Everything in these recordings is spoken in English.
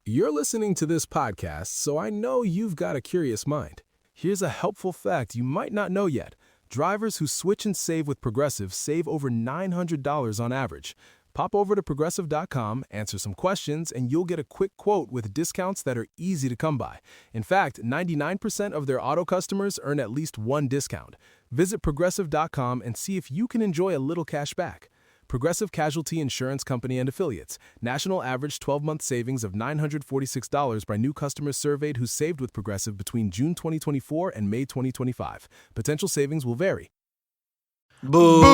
You're listening to this podcast, so I know you've got a curious mind. Here's a helpful fact you might not know yet. Drivers who switch and save with Progressive save over $900 on average. Pop over to Progressive.com, answer some questions, and you'll get a quick quote with discounts that are easy to come by. In fact, 99% of their auto customers earn at least one discount. Visit Progressive.com and see if you can enjoy a little cash back. Progressive Casualty Insurance Company and Affiliates. National average 12-month savings of $946 by new customers surveyed who saved with Progressive between June 2024 and May 2025. Potential savings will vary. Book.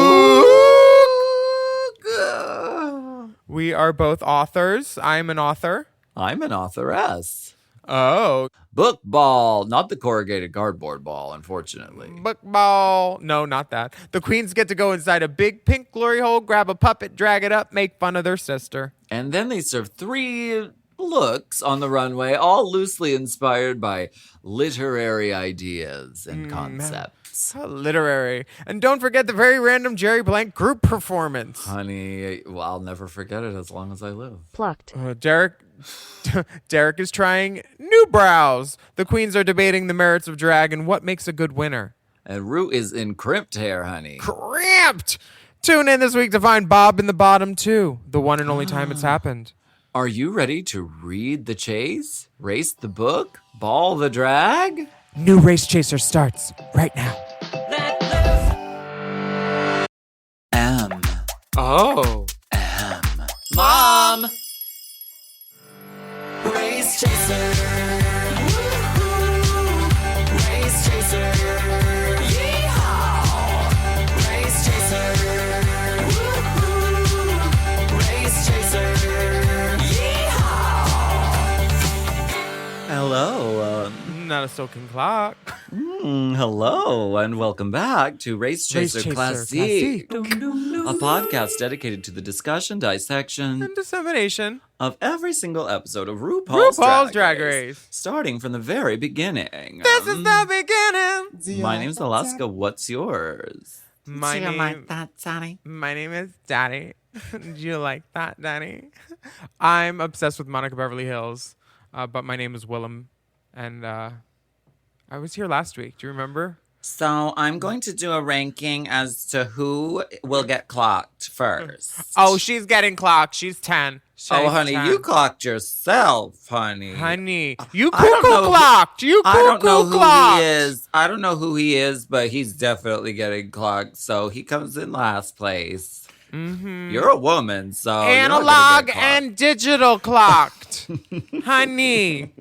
We are both authors. I'm an author. I'm an authoress. Oh. Book ball, not the corrugated cardboard ball, unfortunately. Book ball. No, not that. The queens get to go inside a big pink glory hole, grab a puppet, drag it up, make fun of their sister. And then they serve 3 looks on the runway, all loosely inspired by literary ideas and concepts. Literary. And don't forget the very random Jerri Blank group performance. Honey, well, I'll never forget it as long as I live. Plucked. Derek is trying new brows. The queens are debating the merits of drag and what makes a good winner. And Ru is in crimped hair, honey. Crimped! Tune in this week to find Bob in the bottom, too. The one and only time it's happened. Are you ready to read the chase, race the book, ball the drag? New Race Chaser starts right now. M. Oh. M. Mom! Race Chaser. Woo-hoo. Race Chaser. Yeehaw. Race Chaser. Woo-hoo. Race Chaser. Yeehaw. Hello. Not a silken clock. Hello, and welcome back to Race Chaser Classique, Classique. a podcast dedicated to the discussion, dissection, And dissemination. of every single episode of RuPaul's Drag Race. starting from the very beginning. This is the beginning. My name's Alaska. What's yours? My Do you name, like that, Daddy? my name is Daddy. Do you like that, Daddy? I'm obsessed with Monica Beverly Hills, but my name is Willam, and I was here last week. Do you remember? So I'm going to do a ranking as to who will get clocked first. Oh, she's getting clocked. She's 10. Oh, honey, you clocked yourself, honey. Honey, you I don't cuckoo know who- clocked. You I don't know cuckoo who clocked. he is. I don't know who he is, but he's definitely getting clocked. So he comes in last place. Mm-hmm. You're a woman, so you're not gonna Analog get clocked. and digital clocked. Honey,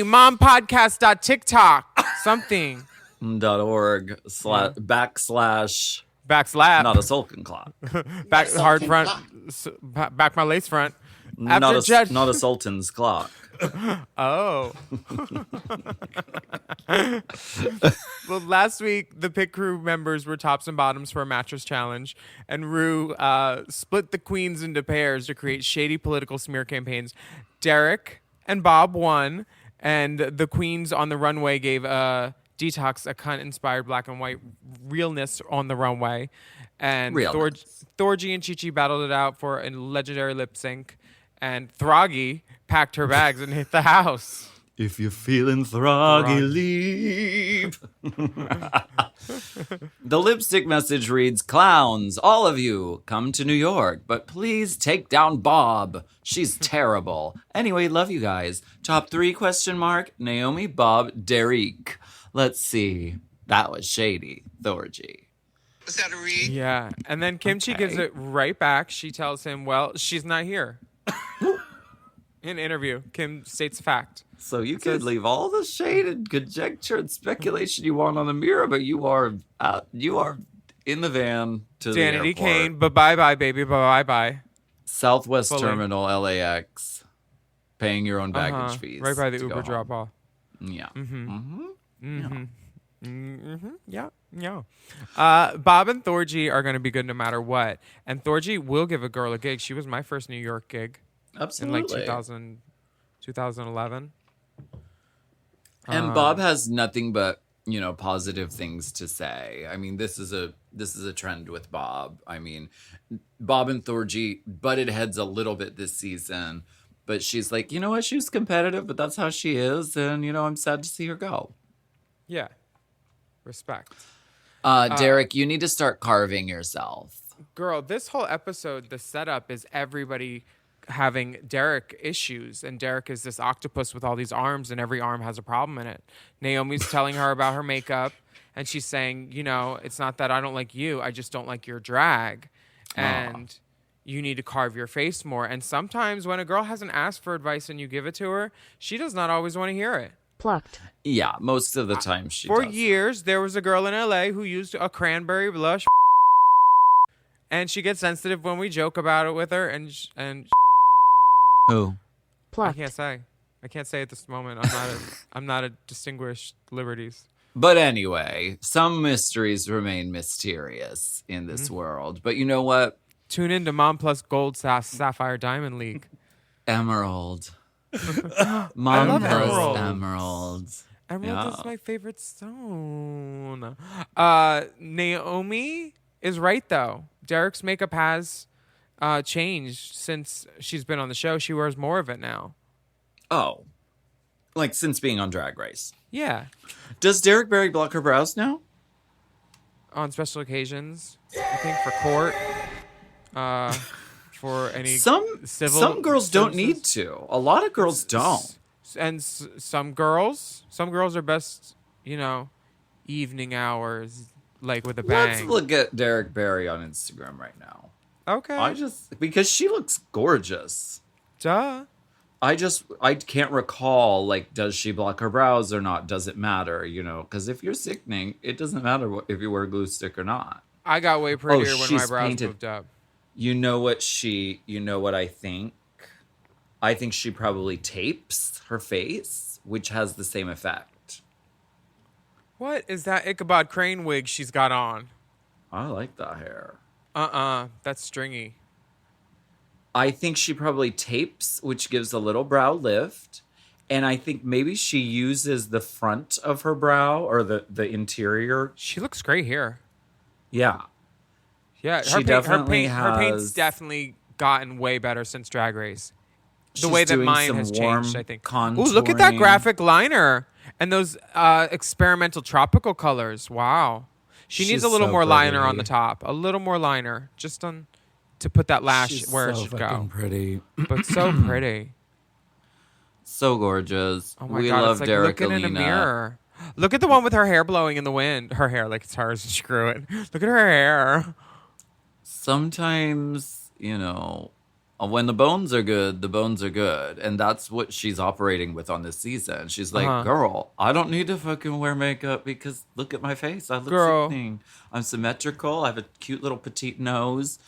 mompodcast.tiktok, something. .org Backslap. not a sulking clock. Back hard front. Back my lace front. Not After Judge. a sultan's clock. Oh. Well, last week, the pit crew members were tops and bottoms for a mattress challenge, and Ru split the queens into pairs to create shady political smear campaigns. Derek and Bob won, and the queens on the runway gave Detox a cunt-inspired black and white realness on the runway. And Thorgy and Chi-Chi battled it out for a legendary lip sync, and Throggy packed her bags and hit the house. If you're feeling throggy, leave. The lipstick message reads, clowns, all of you, come to New York, but please take down Bob. She's terrible. Anyway, love you guys. Top 3, ? Naomi, Bob, Derek. Let's see. That was shady. Thorgy. Was that a read? Yeah. And then Kimchi gives it right back. She tells him, well, she's not here. In an interview, Kim states fact. So you could leave all the shade and conjecture and speculation you want on the mirror, but you are in the van to the Danity airport. Kane, bye-bye, baby, bye-bye. Southwest Fully. Terminal, LAX. Paying your own baggage fees. Right by the to go Uber home. drop-off. Yeah. Yeah. Bob and Thorgy are going to be good no matter what. And Thorgy will give a girl a gig. She was my first New York gig. Absolutely. In like 2011. And Bob has nothing but, positive things to say. I mean, this is a trend with Bob. I mean, Bob and Thorgy butted heads a little bit this season, But she's like, you know what? She was competitive, but that's how she is. And, I'm sad to see her go. Yeah. Respect. Derek, you need to start carving yourself. Girl, this whole episode, the setup is everybody having Derek issues. And Derek is this octopus with all these arms, and every arm has a problem in it. Naomi's telling her about her makeup, and she's saying, it's not that I don't like you. I just don't like your drag. And you need to carve your face more. And sometimes when a girl hasn't asked for advice and you give it to her, she does not always want to hear it. Plucked. Yeah, most of the time she For does. years, there was a girl in LA who used a cranberry blush, and she gets sensitive when we joke about it with her. And Who? I Plucked. can't say at this moment. I'm not a distinguished liberties. But anyway, some mysteries remain mysterious in this world. But you know what? Tune in to Mom Plus Gold Sapphire Diamond League. Emerald. Mom Mom love loves emerald. emeralds. Emerald Yeah. is my favorite stone. Naomi is right, though. Derek's makeup has changed since she's been on the show. She wears more of it now. Oh. Like since being on Drag Race. Yeah. Does Derek Barry block her brows now? On special occasions, I think for court, for any Some girls don't services. need to. A lot of girls don't. And some girls are best, evening hours, like with a Let's bang. look at Derek Barry on Instagram right now. Okay. Because she looks gorgeous. Duh. I can't recall, like, does she block her brows or not? Does it matter, Because if you're sickening, it doesn't matter if you wear a glue stick or not. I got way prettier when my she's brows painted. moved up. You know what I think? I think she probably tapes her face, which has the same effect. What is that Ichabod Crane wig she's got on? I like that hair. That's stringy. I think she probably tapes, which gives a little brow lift. And I think maybe she uses the front of her brow or the interior. She looks great here. Yeah. Yeah, She definitely her paint's has- definitely gotten way better since Drag Race. The She's way that doing mine some has warm changed, I think. contouring. Ooh, look at that graphic liner and those experimental tropical colors. Wow. She needs She's a little so more liner on pretty. the top. A little more liner, just to put that lash She's where it so should fucking go. pretty. But so pretty. So gorgeous. Oh my We God, love it's like Derek looking in a Alina. mirror. Look at the one with her hair blowing in the wind. Her hair, like it's hers. Screw it. Look at her hair. Sometimes, when the bones are good, the bones are good. And that's what she's operating with on this season. She's like, girl, I don't need to fucking wear makeup because look at my face. I look Girl. sickening. I'm symmetrical. I have a cute little petite nose,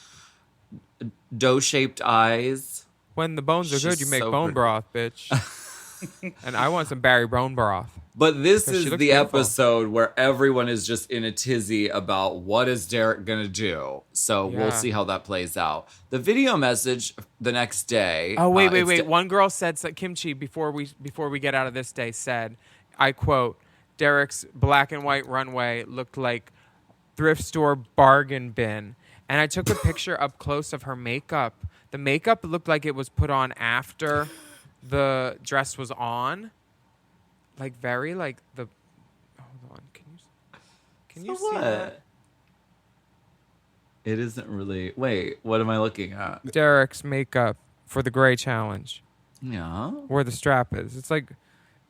dough-shaped eyes. When the bones are good, She's you make so bone pretty. broth, bitch. And I want some Barry bone broth. But this 'Cause she is looks the beautiful. episode where everyone is just in a tizzy about what is Derek going to do. So Yeah. we'll see how that plays out. The video message the next day. Oh wait. it's One girl said Kimchi before we get out of this day said, I quote, Derek's black and white runway looked like thrift store bargain bin. And I took a picture up close of her makeup. The makeup looked like it was put on after the dress was on. Like very like the hold on. Can you see that? It isn't really. Wait, what am I looking at? Derek's makeup for the gray challenge. Yeah. Where the strap is. It's like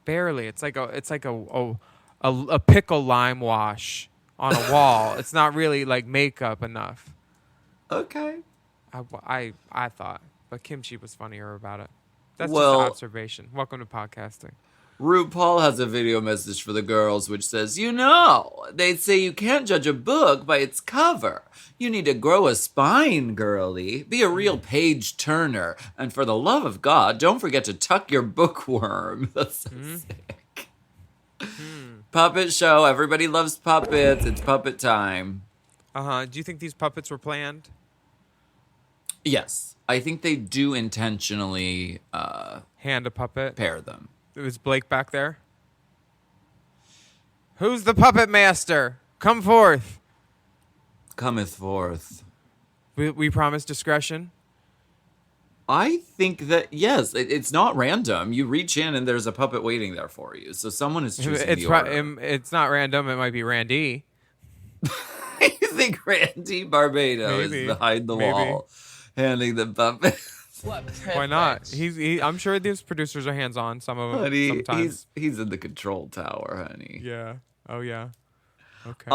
barely. It's like a pickle lime wash on a wall. It's not really like makeup enough. Okay. I thought, but Kimchi was funnier about it. That's Well- just an observation. Welcome to podcasting. RuPaul has a video message for the girls which says, they say you can't judge a book by its cover. You need to grow a spine, girly. Be a real page turner. And for the love of God, don't forget to tuck your bookworm. That's so sick. Puppet show. Everybody loves puppets. It's puppet time. Do you think these puppets were planned? Yes. I think they do intentionally Hand a puppet. pair them. Was Blake back there? Who's the puppet master? Come forth. Cometh forth. We promise discretion. I think that, yes, it's not random. You reach in and there's a puppet waiting there for you. So someone is choosing the order. It's not random. It might be Randy. You think Randy Barbado is behind the wall handing the puppet? Why not? I'm sure these producers are hands-on. Some of them. Honey, sometimes. he's in the control tower, honey. Yeah. Oh yeah. Okay.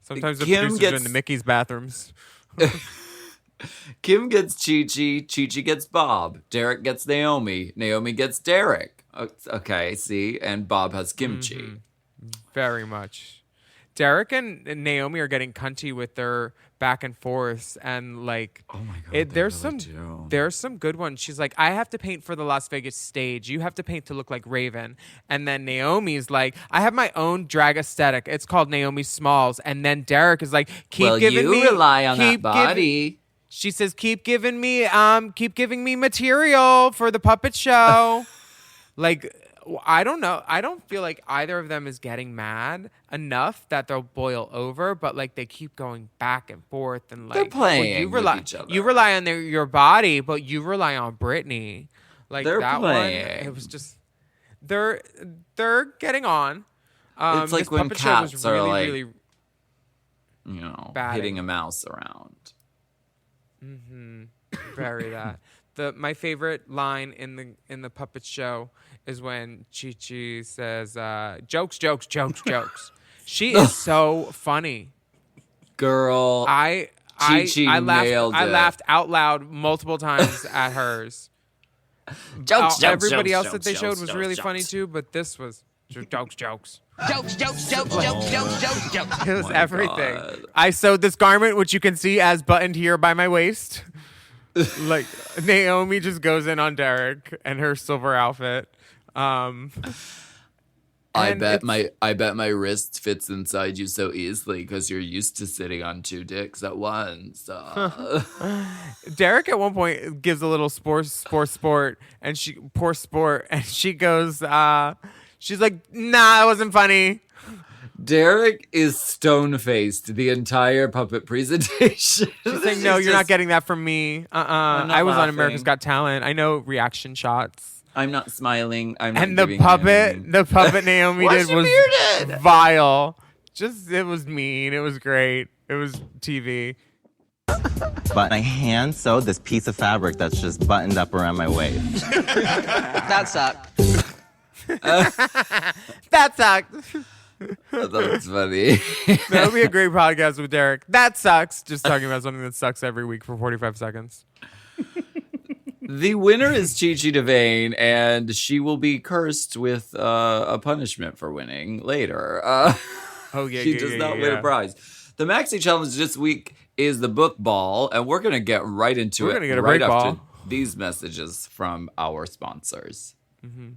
Sometimes the Kim producers are in the Mickey's bathrooms. Kim gets Chi-Chi, Chi-Chi gets Bob, Derek gets Naomi, Naomi gets Derek. Okay, see? And Bob has kimchi. Mm-hmm. Very much. Derek and Naomi are getting cunty with their back and forths, and like, oh my God, there's some good ones. She's like, I have to paint for the Las Vegas stage. You have to paint to look like Raven. And then Naomi's like, I have my own drag aesthetic. It's called Naomi Smalls. And then Derek is like, keep giving me. You rely on that body. She says, keep giving me material for the puppet show. Like, I don't know. I don't feel like either of them is getting mad enough that they'll boil over, but like they keep going back and forth and like they're playing with each other. You rely on your body, but you rely on Britney. Like they're that playing. one, it was just they're getting on. It's like when cats are really, like, really, you know, batting. hitting a mouse around. Mm-hmm. Very that. My favorite line in the puppet show is when Chi-Chi says, jokes, jokes, jokes, jokes. She is so funny. Girl. Chi-Chi nailed it. I laughed out loud multiple times at hers. Jokes, everybody jokes, else that they showed was really funny too, but this was jokes, jokes. Jokes, jokes, jokes, jokes, jokes, jokes, jokes. It was everything. God. I sewed this garment, which you can see as buttoned here by my waist. Like Naomi just goes in on Derek and her silver outfit. I bet my wrist fits inside you so easily because you're used to sitting on two dicks at once. Derek at one point gives a little sport, and she goes, she's like, nah, it wasn't funny. Derek is stone-faced the entire puppet presentation. She's like, no, you're not getting that from me. I was on America's Got Talent. I know reaction shots. I'm not smiling. And the puppet Naomi did was bearded? vile. It was mean. It was great. It was TV. But I hand sewed this piece of fabric that's just buttoned up around my waist. That sucked. That sucked. That's funny. That would be a great podcast with Derek. That sucks. Just talking about something that sucks every week for 45 seconds. The winner is Chi-Chi DeVane, and she will be cursed with a punishment for winning later. She does not win a prize. The Maxi Challenge this week is the book ball, and we're going to get right into it. We're going to get a right break after ball. These messages from our sponsors. Mm-hmm.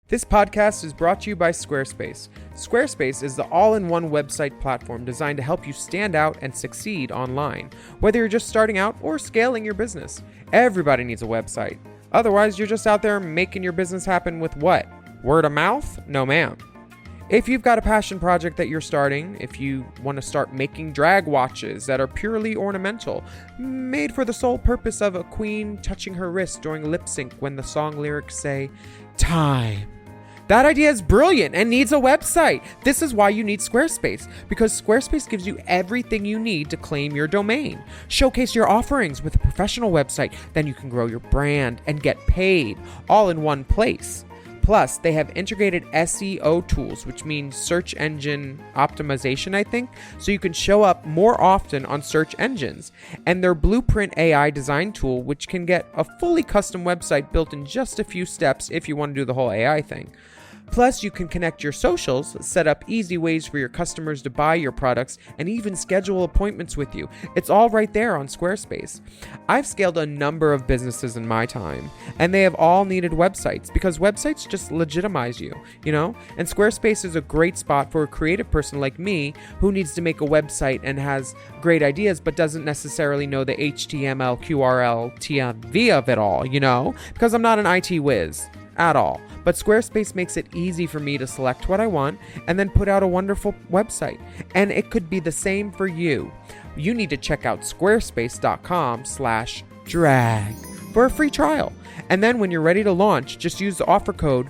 This podcast is brought to you by Squarespace. Squarespace is the all-in-one website platform designed to help you stand out and succeed online, whether you're just starting out or scaling your business. Everybody needs a website. Otherwise, you're just out there making your business happen with what? Word of mouth? No, ma'am. If you've got a passion project that you're starting, if you want to start making drag watches that are purely ornamental, made for the sole purpose of a queen touching her wrist during lip sync when the song lyrics say, time. That idea is brilliant and needs a website. This is why you need Squarespace, because Squarespace gives you everything you need to claim your domain. Showcase your offerings with a professional website, then you can grow your brand and get paid all in one place. Plus, they have integrated SEO tools, which means search engine optimization, I think, so you can show up more often on search engines. And their Blueprint AI design tool, which can get a fully custom website built in just a few steps if you want to do the whole AI thing. Plus, you can connect your socials, set up easy ways for your customers to buy your products, and even schedule appointments with you. It's all right there on Squarespace. I've scaled a number of businesses in my time, and they have all needed websites because websites just legitimize you, you know? And Squarespace is a great spot for a creative person like me who needs to make a website and has great ideas but doesn't necessarily know the HTML, QRL, TMV of it all, you know? Because I'm not an IT whiz. at all. But Squarespace makes it easy for me to select what I want and then put out a wonderful website. And it could be the same for you. You need to check out squarespace.com/drag for a free trial. And then when you're ready to launch, just use the offer code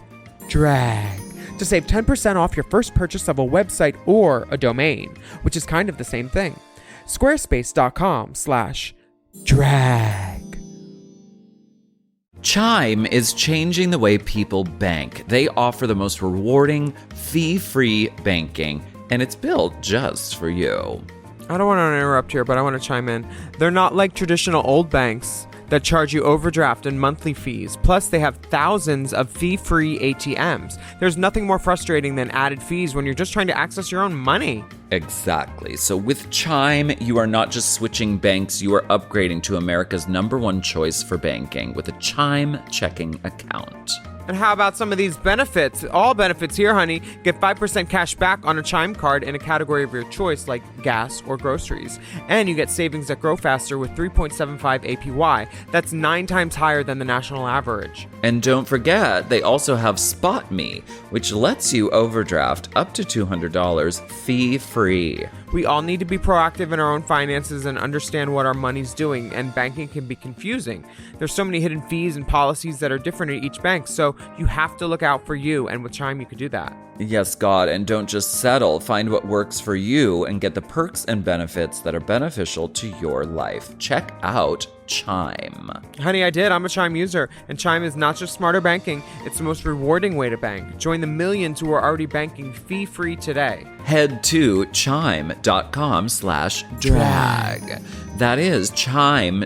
DRAG to save 10% off your first purchase of a website or a domain, which is kind of the same thing. Squarespace.com/drag. Chime is changing the way people bank. They offer the most rewarding, fee-free banking, and it's built just for you. I don't want to interrupt here, but I want to chime in. They're not like traditional old banks that charge you overdraft and monthly fees. Plus, they have thousands of fee-free ATMs. There's nothing more frustrating than added fees when you're just trying to access your own money. Exactly. So with Chime, you are not just switching banks, you are upgrading to America's #1 choice for banking with a Chime checking account. And how about some of these benefits? All benefits here, honey. Get 5% cash back on a Chime card in a category of your choice, like gas or groceries. And you get savings that grow faster with 3.75 APY. That's 9 times higher than the national average. And don't forget, they also have Spot Me, which lets you overdraft up to $200 fee-free. We all need to be proactive in our own finances and understand what our money's doing, and banking can be confusing. There's so many hidden fees and policies that are different at each bank, so you have to look out for you, and with Chime you could do that. Yes, God, and don't just settle. Find what works for you and get the perks and benefits that are beneficial to your life. Check out Chime. Honey, I did. I'm a Chime user, and Chime is not just smarter banking, it's the most rewarding way to bank. Join the millions who are already banking fee-free today. Head to chime.com/drag. That is chime.com/drag.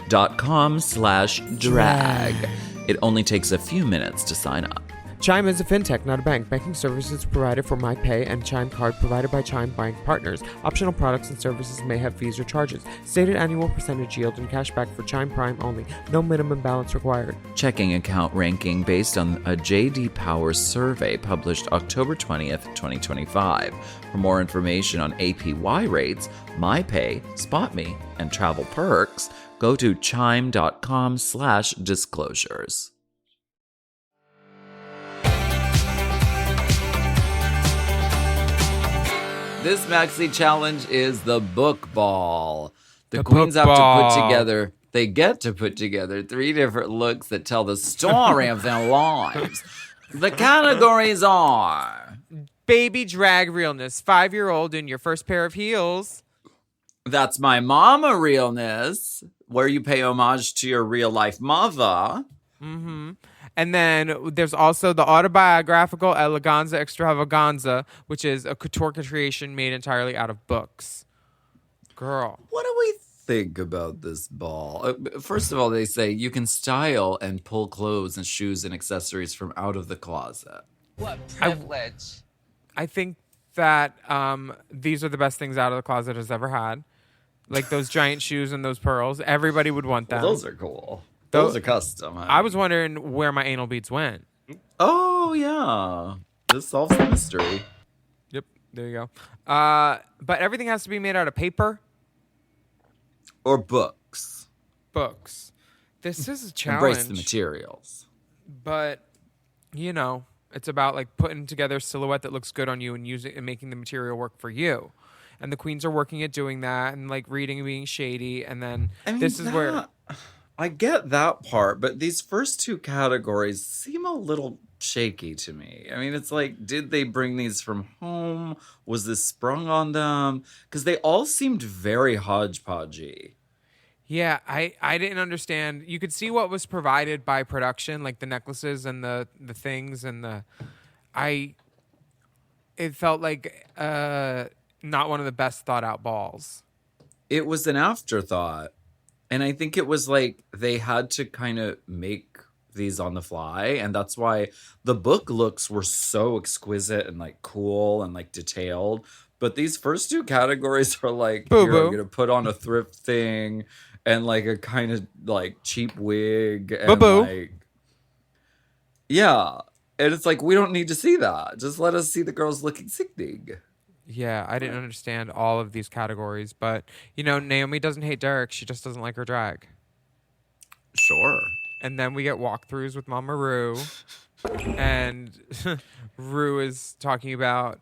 It only takes a few minutes to sign up. Chime is a fintech, not a bank. Banking services provided for MyPay and Chime Card provided by Chime Bank partners. Optional products and services may have fees or charges. Stated annual percentage yield and cashback for Chime Prime only. No minimum balance required. Checking account ranking based on a J.D. Power survey published October 20th, 2025. For more information on APY rates, MyPay, SpotMe, and travel perks, go to chime.com/disclosures. This maxi challenge is the book ball. The queens book have ball. to put together, they get to put together 3 different looks that tell the story of their lives. The categories are Baby drag realness. 5-year-old in your first pair of heels. That's My Mama realness, where you pay homage to your real life mother. And then there's also the autobiographical Eleganza extravaganza, which is a couture creation made entirely out of books. Girl. What do we think about this ball? First of all, they say you can style and pull clothes and shoes and accessories from out of the closet. What privilege. I think that these are the best things out of the closet has ever had. Like those giant shoes and those pearls. Everybody would want them. Those are cool. Those are custom. Huh? I was wondering where my anal beads went. Oh, yeah. This solves the mystery. Yep, there you go. But everything has to be made out of paper. Or books. Books. This is a challenge. Embrace the materials. But, you know, it's about like putting together a silhouette that looks good on you and using and making the material work for you. And the queens are working at doing that and like reading and being shady. And then this is where... I get that part, but these first 2 categories seem a little shaky to me. I mean, it's like, did they bring these from home? Was this sprung on them? Because they all seemed very hodgepodgey. Yeah, I didn't understand. You could see what was provided by production, like the necklaces and the things and it felt like not one of the best thought out balls. It was an afterthought. And I think it was like they had to kind of make these on the fly. And that's why the book looks were so exquisite and like cool and like detailed. But these first 2 categories are like, here, I'm going to put on a thrift thing and like a kind of like cheap wig. And like, yeah. And it's like, we don't need to see that. Just let us see the girls looking sickening. Yeah, I didn't understand all of these categories, but you know, Naomi doesn't hate Derek. She just doesn't like her drag. Sure. and then we get walkthroughs with Mama Rue, and Rue is talking about,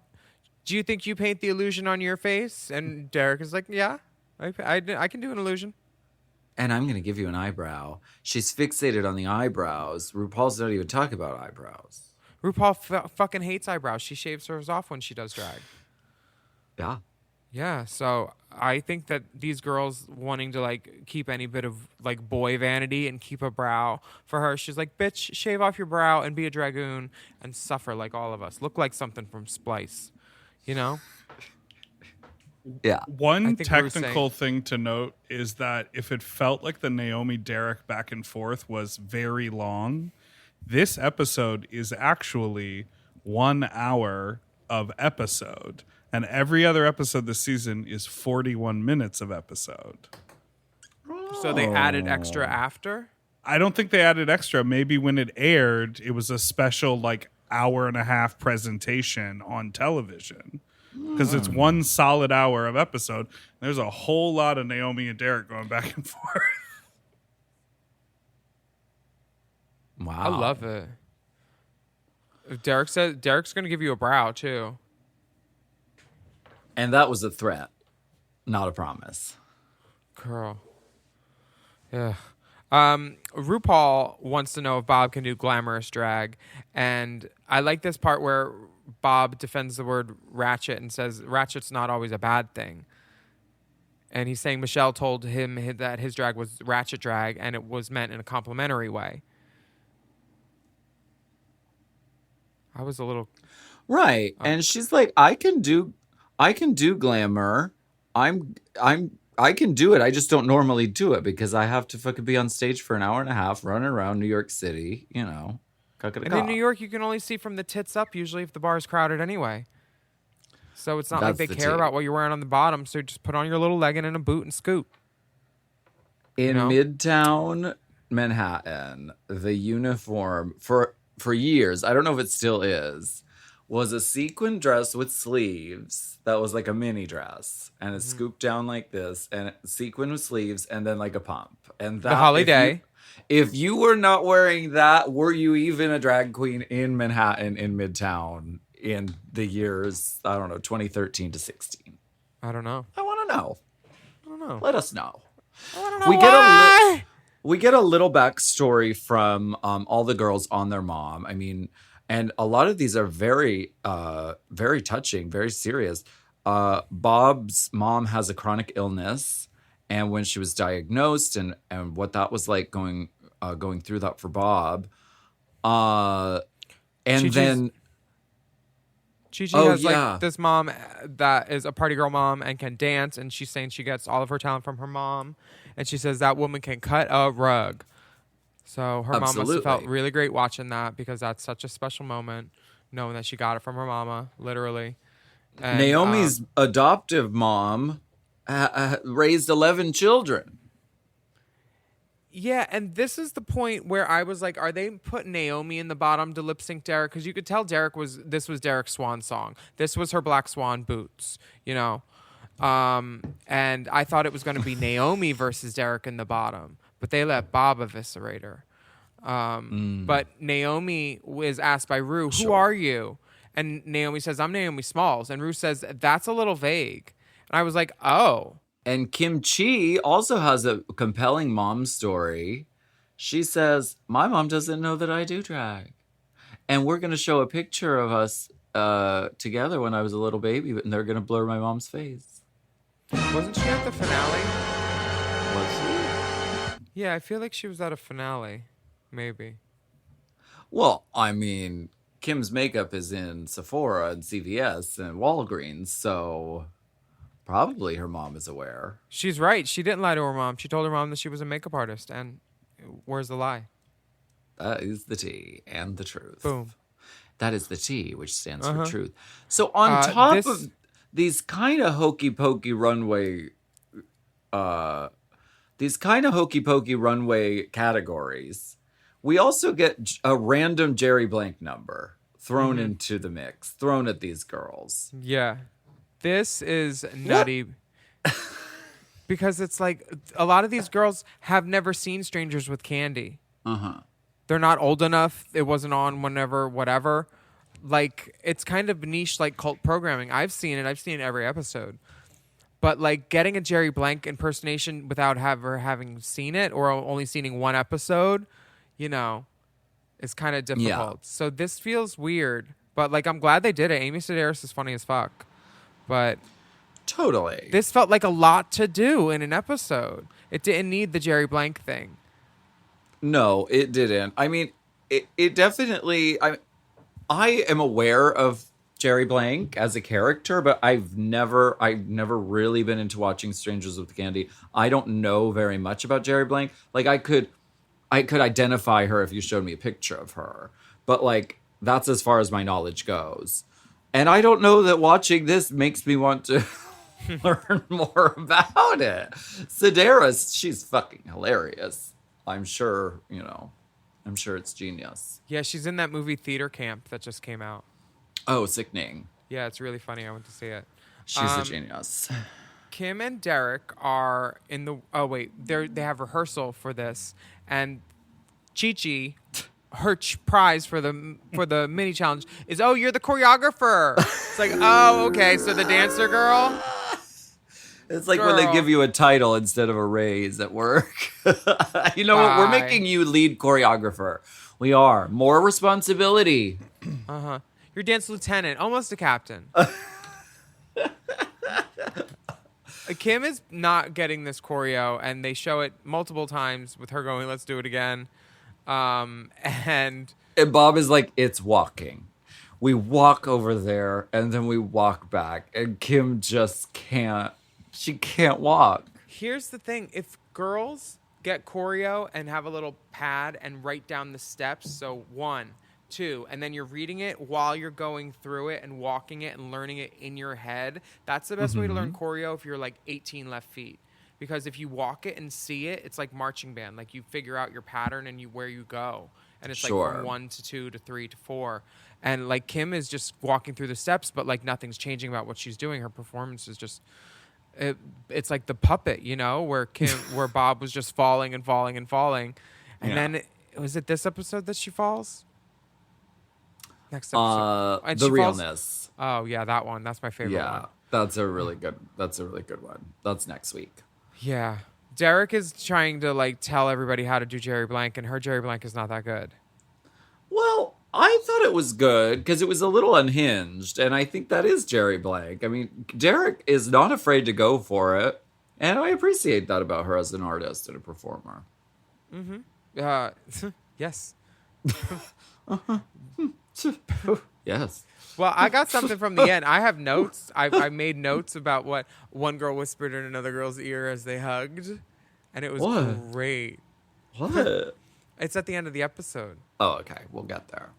do you think you paint the illusion on your face? And Derek is like, yeah, I can do an illusion. And I'm going to give you an eyebrow. She's fixated on the eyebrows. RuPaul's not even talking about eyebrows. RuPaul fucking hates eyebrows. She shaves hers off when she does drag. Yeah. Yeah, so I think that these girls wanting to like keep any bit of like boy vanity and keep a brow for her, she's like, bitch, shave off your brow and be a dragoon and suffer like all of us. Look like something from Splice, you know? Yeah. One technical thing to note is that if it felt like the Naomi Derek back and forth was very long, this episode is actually 1 hour of episode. And every other episode this season is 41 minutes of episode. So they added extra after? I don't think they added extra. Maybe when it aired, it was a special like hour and a half presentation on television. Because it's 1 solid hour of episode. There's a whole lot of Naomi and Derek going back and forth. Wow. I love it. Derek says Derek's going to give you a brow too. And that was a threat, not a promise. Girl. Yeah. RuPaul wants to know if Bob can do glamorous drag. And I like this part where Bob defends the word ratchet and says ratchet's not always a bad thing. And he's saying Michelle told him that his drag was ratchet drag and it was meant in a complimentary way. I was a little... Right. And she's like, I can do glamour. I can do it. I just don't normally do it because I have to fucking be on stage for an hour and a half, running around New York City, you know. And in New York, you can only see from the tits up usually if the bar is crowded anyway. So it's not like they care about what you're wearing on the bottom. So just put on your little legging and a boot and scoot. In Midtown Manhattan, the uniform for years, I don't know if it still is, was a sequin dress with sleeves that was like a mini dress and it scooped down like this and sequin with sleeves and then like a pump. And that, the holiday. If you were not wearing that, were you even a drag queen in Manhattan in Midtown in the years, I don't know, 2013 to 16? I don't know. I want to know. I don't know. Let us know. I want to know why. We get a little backstory from all the girls on their mom. I mean, and a lot of these are very, very touching, very serious. Bob's mom has a chronic illness, and when she was diagnosed, and what that was like going through that for Bob, and then Gigi has like this mom that is a party girl mom and can dance, and she's saying she gets all of her talent from her mom, and she says that woman can cut a rug. So her mom must have felt really great watching that because that's such a special moment, knowing that she got it from her mama, literally. And, Naomi's adoptive mom raised 11 children. Yeah, and this is the point where I was like, are they putting Naomi in the bottom to lip sync Derek? Because you could tell this was Derek's swan song. This was her Black Swan boots, you know? And I thought it was going to be Naomi versus Derek in the bottom, but they let Bob eviscerate her. But Naomi was asked by Rue, who are you? And Naomi says, I'm Naomi Smalls. And Rue says, that's a little vague. And I was like, oh. And Kim Chi also has a compelling mom story. She says, my mom doesn't know that I do drag. And we're going to show a picture of us together when I was a little baby, and they're going to blur my mom's face. Wasn't she at the finale? Was she? Yeah, I feel like she was at a finale. Maybe. Well, I mean, Kim's makeup is in Sephora and CVS and Walgreens, so probably her mom is aware. She's right. She didn't lie to her mom. She told her mom that she was a makeup artist. And where's the lie? That is the tea and the truth. Boom. That is the T, which stands for truth. So on top of these kind of hokey pokey runway, categories, we also get a random Jerri Blank number thrown into the mix, thrown at these girls. Yeah. This is nutty. Because it's like a lot of these girls have never seen Strangers with Candy. They're not old enough. It wasn't on whenever, whatever. Like, it's kind of niche, like, cult programming. I've seen it. I've seen every episode. But, like, getting a Jerri Blank impersonation without her having seen it or only seeing one episode, you know, is kind of difficult. Yeah. So this feels weird. But, like, I'm glad they did it. Amy Sedaris is funny as fuck. But Totally. this felt like a lot to do in an episode. It didn't need the Jerri Blank thing. No, it didn't. I mean, it definitely... I am aware of Jerri Blank as a character, but I've never really been into watching Strangers with Candy. I don't know very much about Jerri Blank. Like, I could identify her if you showed me a picture of her, but like that's as far as my knowledge goes. And I don't know that watching this makes me want to learn more about it. Sedaris, she's fucking hilarious. I'm sure, I'm sure it's genius. Yeah, she's in that movie Theater Camp that just came out. Oh, sickening. Yeah, it's really funny. I went to see it. She's a genius. Kim and Derek are in the... Oh, wait. They have rehearsal for this. And Chi-Chi, her prize for the mini challenge is, oh, you're the choreographer. It's like, oh, okay. So the dancer girl... It's like when they give you a title instead of a raise at work. You know what? We're making you lead choreographer. We are. More responsibility. Uh-huh. You're dance lieutenant, almost a captain. Kim is not getting this choreo, and they show it multiple times with her going, let's do it again. And Bob is like, it's walking. We walk over there, and then we walk back. And Kim just can't. She can't walk. Here's the thing. If girls get choreo and have a little pad and write down the steps, so 1, 2, and then you're reading it while you're going through it and walking it and learning it in your head, that's the best way to learn choreo if you're like 18 left feet. Because if you walk it and see it, it's like marching band. Like you figure out your pattern and where you go. And it's like from 1 to 2 to 3 to 4. And like Kim is just walking through the steps, but like nothing's changing about what she's doing. Her performance is just... It's like the puppet, where Bob was just falling and falling and falling. And then, was it this episode that she falls? Next episode. And the realness. Oh, yeah, that one. That's my favorite one. Yeah, that's a really good one. That's next week. Yeah. Derek is trying to, like, tell everybody how to do Jerri Blank, and her Jerri Blank is not that good. Well, I thought it was good because it was a little unhinged, and I think that is Jerri Blank. I mean, Derek is not afraid to go for it, and I appreciate that about her as an artist and a performer. Yes. Yes. Well, I got something from the end. I have notes. I made notes about what one girl whispered in another girl's ear as they hugged, and it was great. What? It's at the end of the episode. Oh, okay. We'll get there.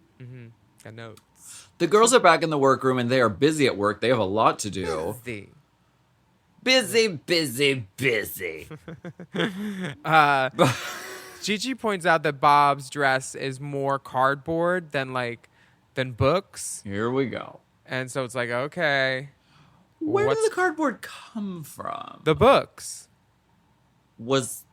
Got notes. The girls are back in the workroom, and they are busy at work. They have a lot to do. Busy. Gigi points out that Bob's dress is more cardboard than books. Here we go. And so it's like, okay. Where did the cardboard come from? The books. Was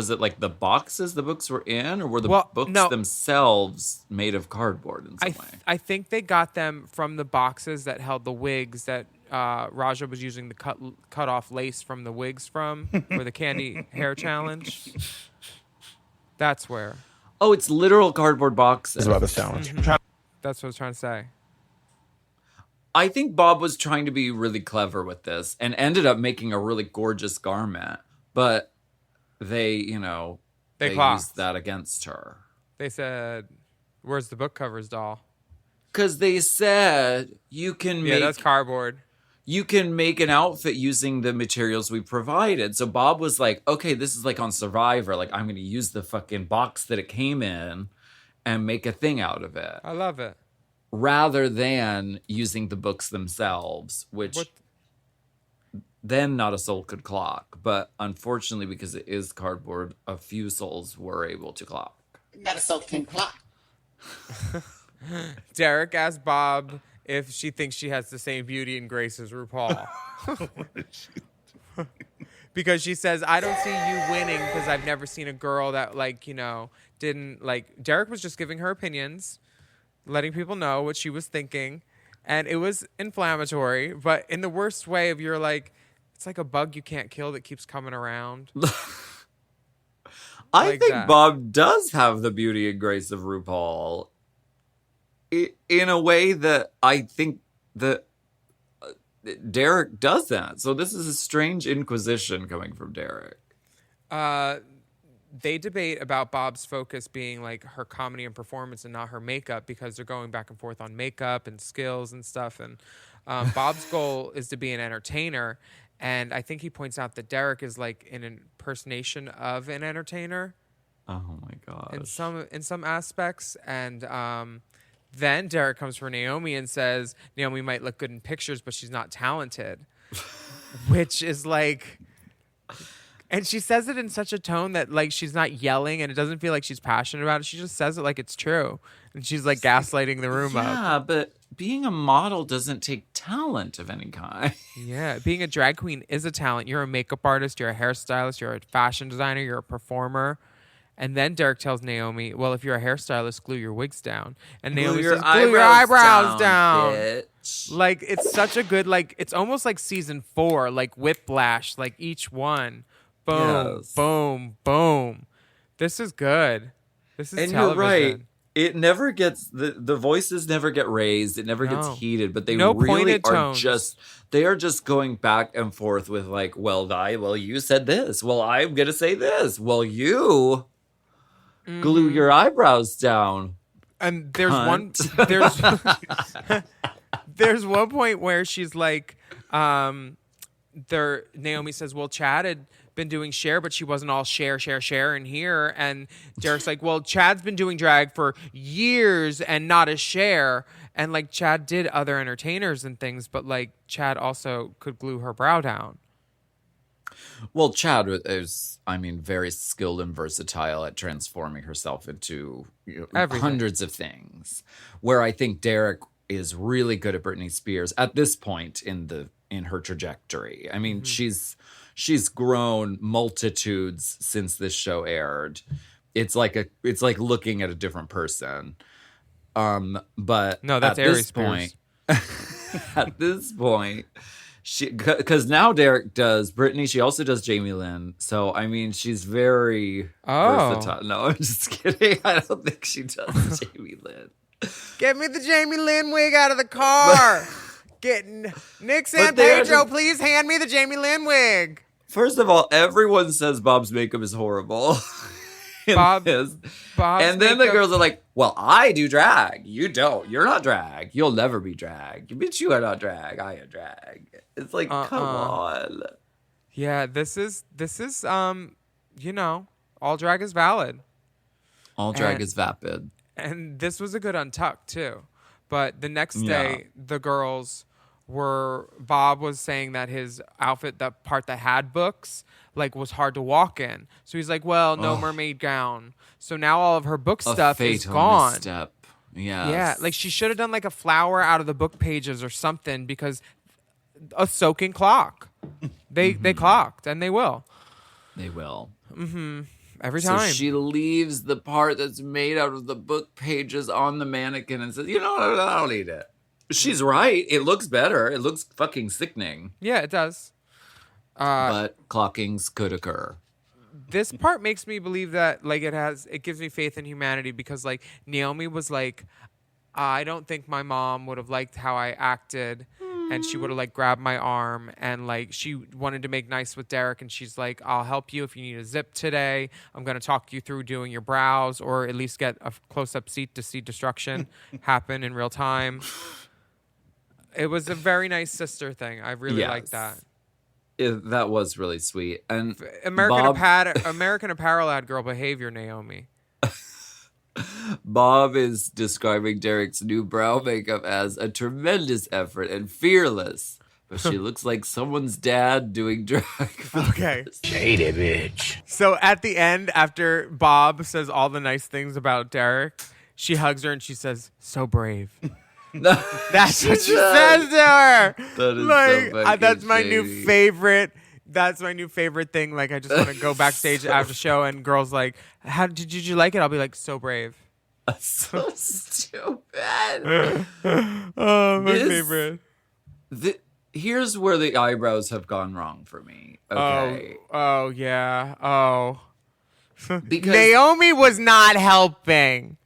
it like the boxes the books were in, or were the books themselves made of cardboard in some way? I think they got them from the boxes that held the wigs that Raja was using the cut off lace from the wigs from for the candy hair challenge. That's where. Oh, it's literal cardboard boxes. About this challenge. That's what I was trying to say. I think Bob was trying to be really clever with this and ended up making a really gorgeous garment, but they used that against her. They said, "Where's the book covers, doll?" Because they said you can make... Yeah, that's cardboard. You can make an outfit using the materials we provided. So Bob was like, okay, this is like on Survivor. Like, I'm going to use the fucking box that it came in and make a thing out of it. I love it. Rather than using the books themselves, which... Then not a soul could clock. But unfortunately, because it is cardboard, a few souls were able to clock. Not a soul can clock. Derek asked Bob if she thinks she has the same beauty and grace as RuPaul. because she says, I don't see you winning because I've never seen a girl that didn't Derek was just giving her opinions, letting people know what she was thinking. And it was inflammatory, but in the worst way of you're like, it's like a bug you can't kill that keeps coming around. I think Bob does have the beauty and grace of RuPaul in a way that I think that Derek doesn't. So this is a strange inquisition coming from Derek. They debate about Bob's focus being like her comedy and performance and not her makeup, because they're going back and forth on makeup and skills and stuff. And Bob's goal is to be an entertainer. And I think he points out that Derek is like an impersonation of an entertainer. Oh my gosh. In some aspects. And then Derek comes for Naomi and says, Naomi might look good in pictures, but she's not talented. Which is like... And she says it in such a tone that like she's not yelling and it doesn't feel like she's passionate about it. She just says it like it's true. And she's like gaslighting the room up. Yeah, but being a model doesn't take talent of any kind. Yeah, being a drag queen is a talent. You're a makeup artist, you're a hairstylist, you're a fashion designer, you're a performer. And then Derek tells Naomi, well, if you're a hairstylist, glue your wigs down. And Naomi says, glue your eyebrows down. Bitch. Like, it's such a good, like, it's almost like season 4, like Whiplash, like each one. Boom, yes. Boom, boom. This is good. This is and television. You're right. It never gets, the voices never get raised. It never gets heated, but they really are they are just going back and forth with like, well, you said this. Well, I'm going to say this. Well, you glue your eyebrows down. And there's cunt. there's one point where she's like, Naomi says, well, Chad had been doing share, but she wasn't all share in here. And Derek's like, well, Chad's been doing drag for years and not a share. And like Chad did other entertainers and things, but like Chad also could glue her brow down. Well, Chad is, very skilled and versatile at transforming herself into hundreds of things. Where I think Derek is really good at Britney Spears at this point in her trajectory. I mean, she's grown multitudes since this show aired. It's like looking at a different person. But no, that's at this point, at this point, because now Derek does Britney. She also does Jamie Lynn. So she's very versatile. No, I'm just kidding. I don't think she does Jamie Lynn. Get me the Jamie Lynn wig out of the car. Nick San Pedro, please hand me the Jamie Lynn wig. First of all, everyone says Bob's makeup is horrible. Bob's and then the girls are like, well, I do drag. You don't. You're not drag. You'll never be drag. Bitch, you are not drag. I am drag. It's like, come on. Yeah, this is all drag is valid. All drag is vapid. And this was a good untuck too. But the next day, the girls Bob was saying that his outfit, the part that had books, like was hard to walk in. So he's like, well, no mermaid gown. So now all of her book stuff is gone. Misstep. Yes. Yeah, like she should have done like a flower out of the book pages or something, because a soaking clock. They clocked, and they will. They will. Mm-hmm. Every time. So she leaves the part that's made out of the book pages on the mannequin and says, I don't need it. She's right. It looks better. It looks fucking sickening. Yeah, it does. But clockings could occur. This part makes me believe that like it gives me faith in humanity, because like Naomi was like, I don't think my mom would have liked how I acted. And she would have like grabbed my arm, and like she wanted to make nice with Derek, and she's like, I'll help you if you need a zip today. I'm going to talk you through doing your brows, or at least get a close-up seat to see destruction happen in real time. It was a very nice sister thing. I really liked that. That was really sweet. And American Apparel ad girl behavior, Naomi. Bob is describing Derek's new brow makeup as a tremendous effort and fearless. But she looks like someone's dad doing drag. Okay. Shady bitch. So at the end, after Bob says all the nice things about Derek, she hugs her and she says, so brave. That's what she says to her. That is so that's my new favorite That's my new favorite thing. Like, I just want to go backstage after show and girls like, "How did you like it?" I'll be like, "So brave." So stupid. Oh, my favorite. Here's where the eyebrows have gone wrong for me. Okay. Oh yeah. Oh. Because Naomi was not helping.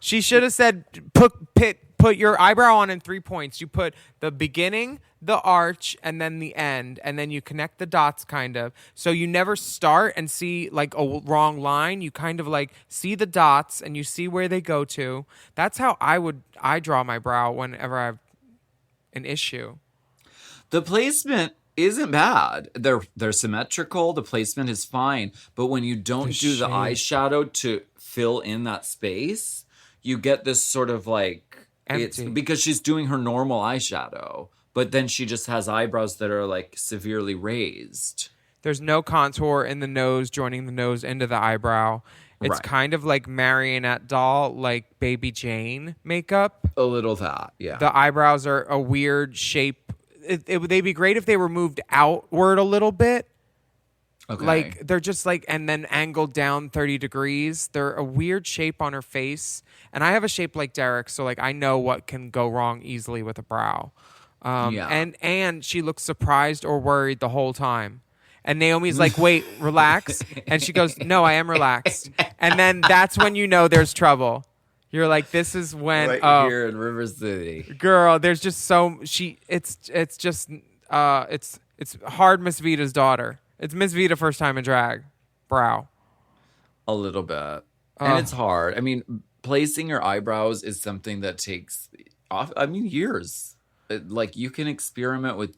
She should have said, put your eyebrow on in 3 points. You put the beginning, the arch, and then the end, and then you connect the dots kind of. So you never start and see like a wrong line. You kind of like see the dots and you see where they go to. That's how I draw my brow whenever I have an issue. the placement isn't bad. They're symmetrical. The placement is fine. But when you don't do the eyeshadow to fill in that space, you get this sort of like empty. It's because she's doing her normal eyeshadow, but then she just has eyebrows that are like severely raised. There's no contour in the nose, joining the nose into the eyebrow. It's Right. kind of like marionette doll, like Baby Jane makeup. A little that, yeah. The eyebrows are a weird shape. They'd be great if they were moved outward a little bit. Okay. Like they're just like, and then angled down 30 degrees. They're a weird shape on her face. And I have a shape like Derek, so like I know what can go wrong easily with a brow. Yeah. And she looks surprised or worried the whole time. And Naomi's like, wait, relax. And she goes, no, I am relaxed. And then that's when you know there's trouble. You're like, this is when here in River City. girl, there's just it's hard Miss Vita's daughter. It's Miss Vita first time in drag. Brow. A little bit. And it's hard. I mean, placing your eyebrows is something that takes years. Like you can experiment with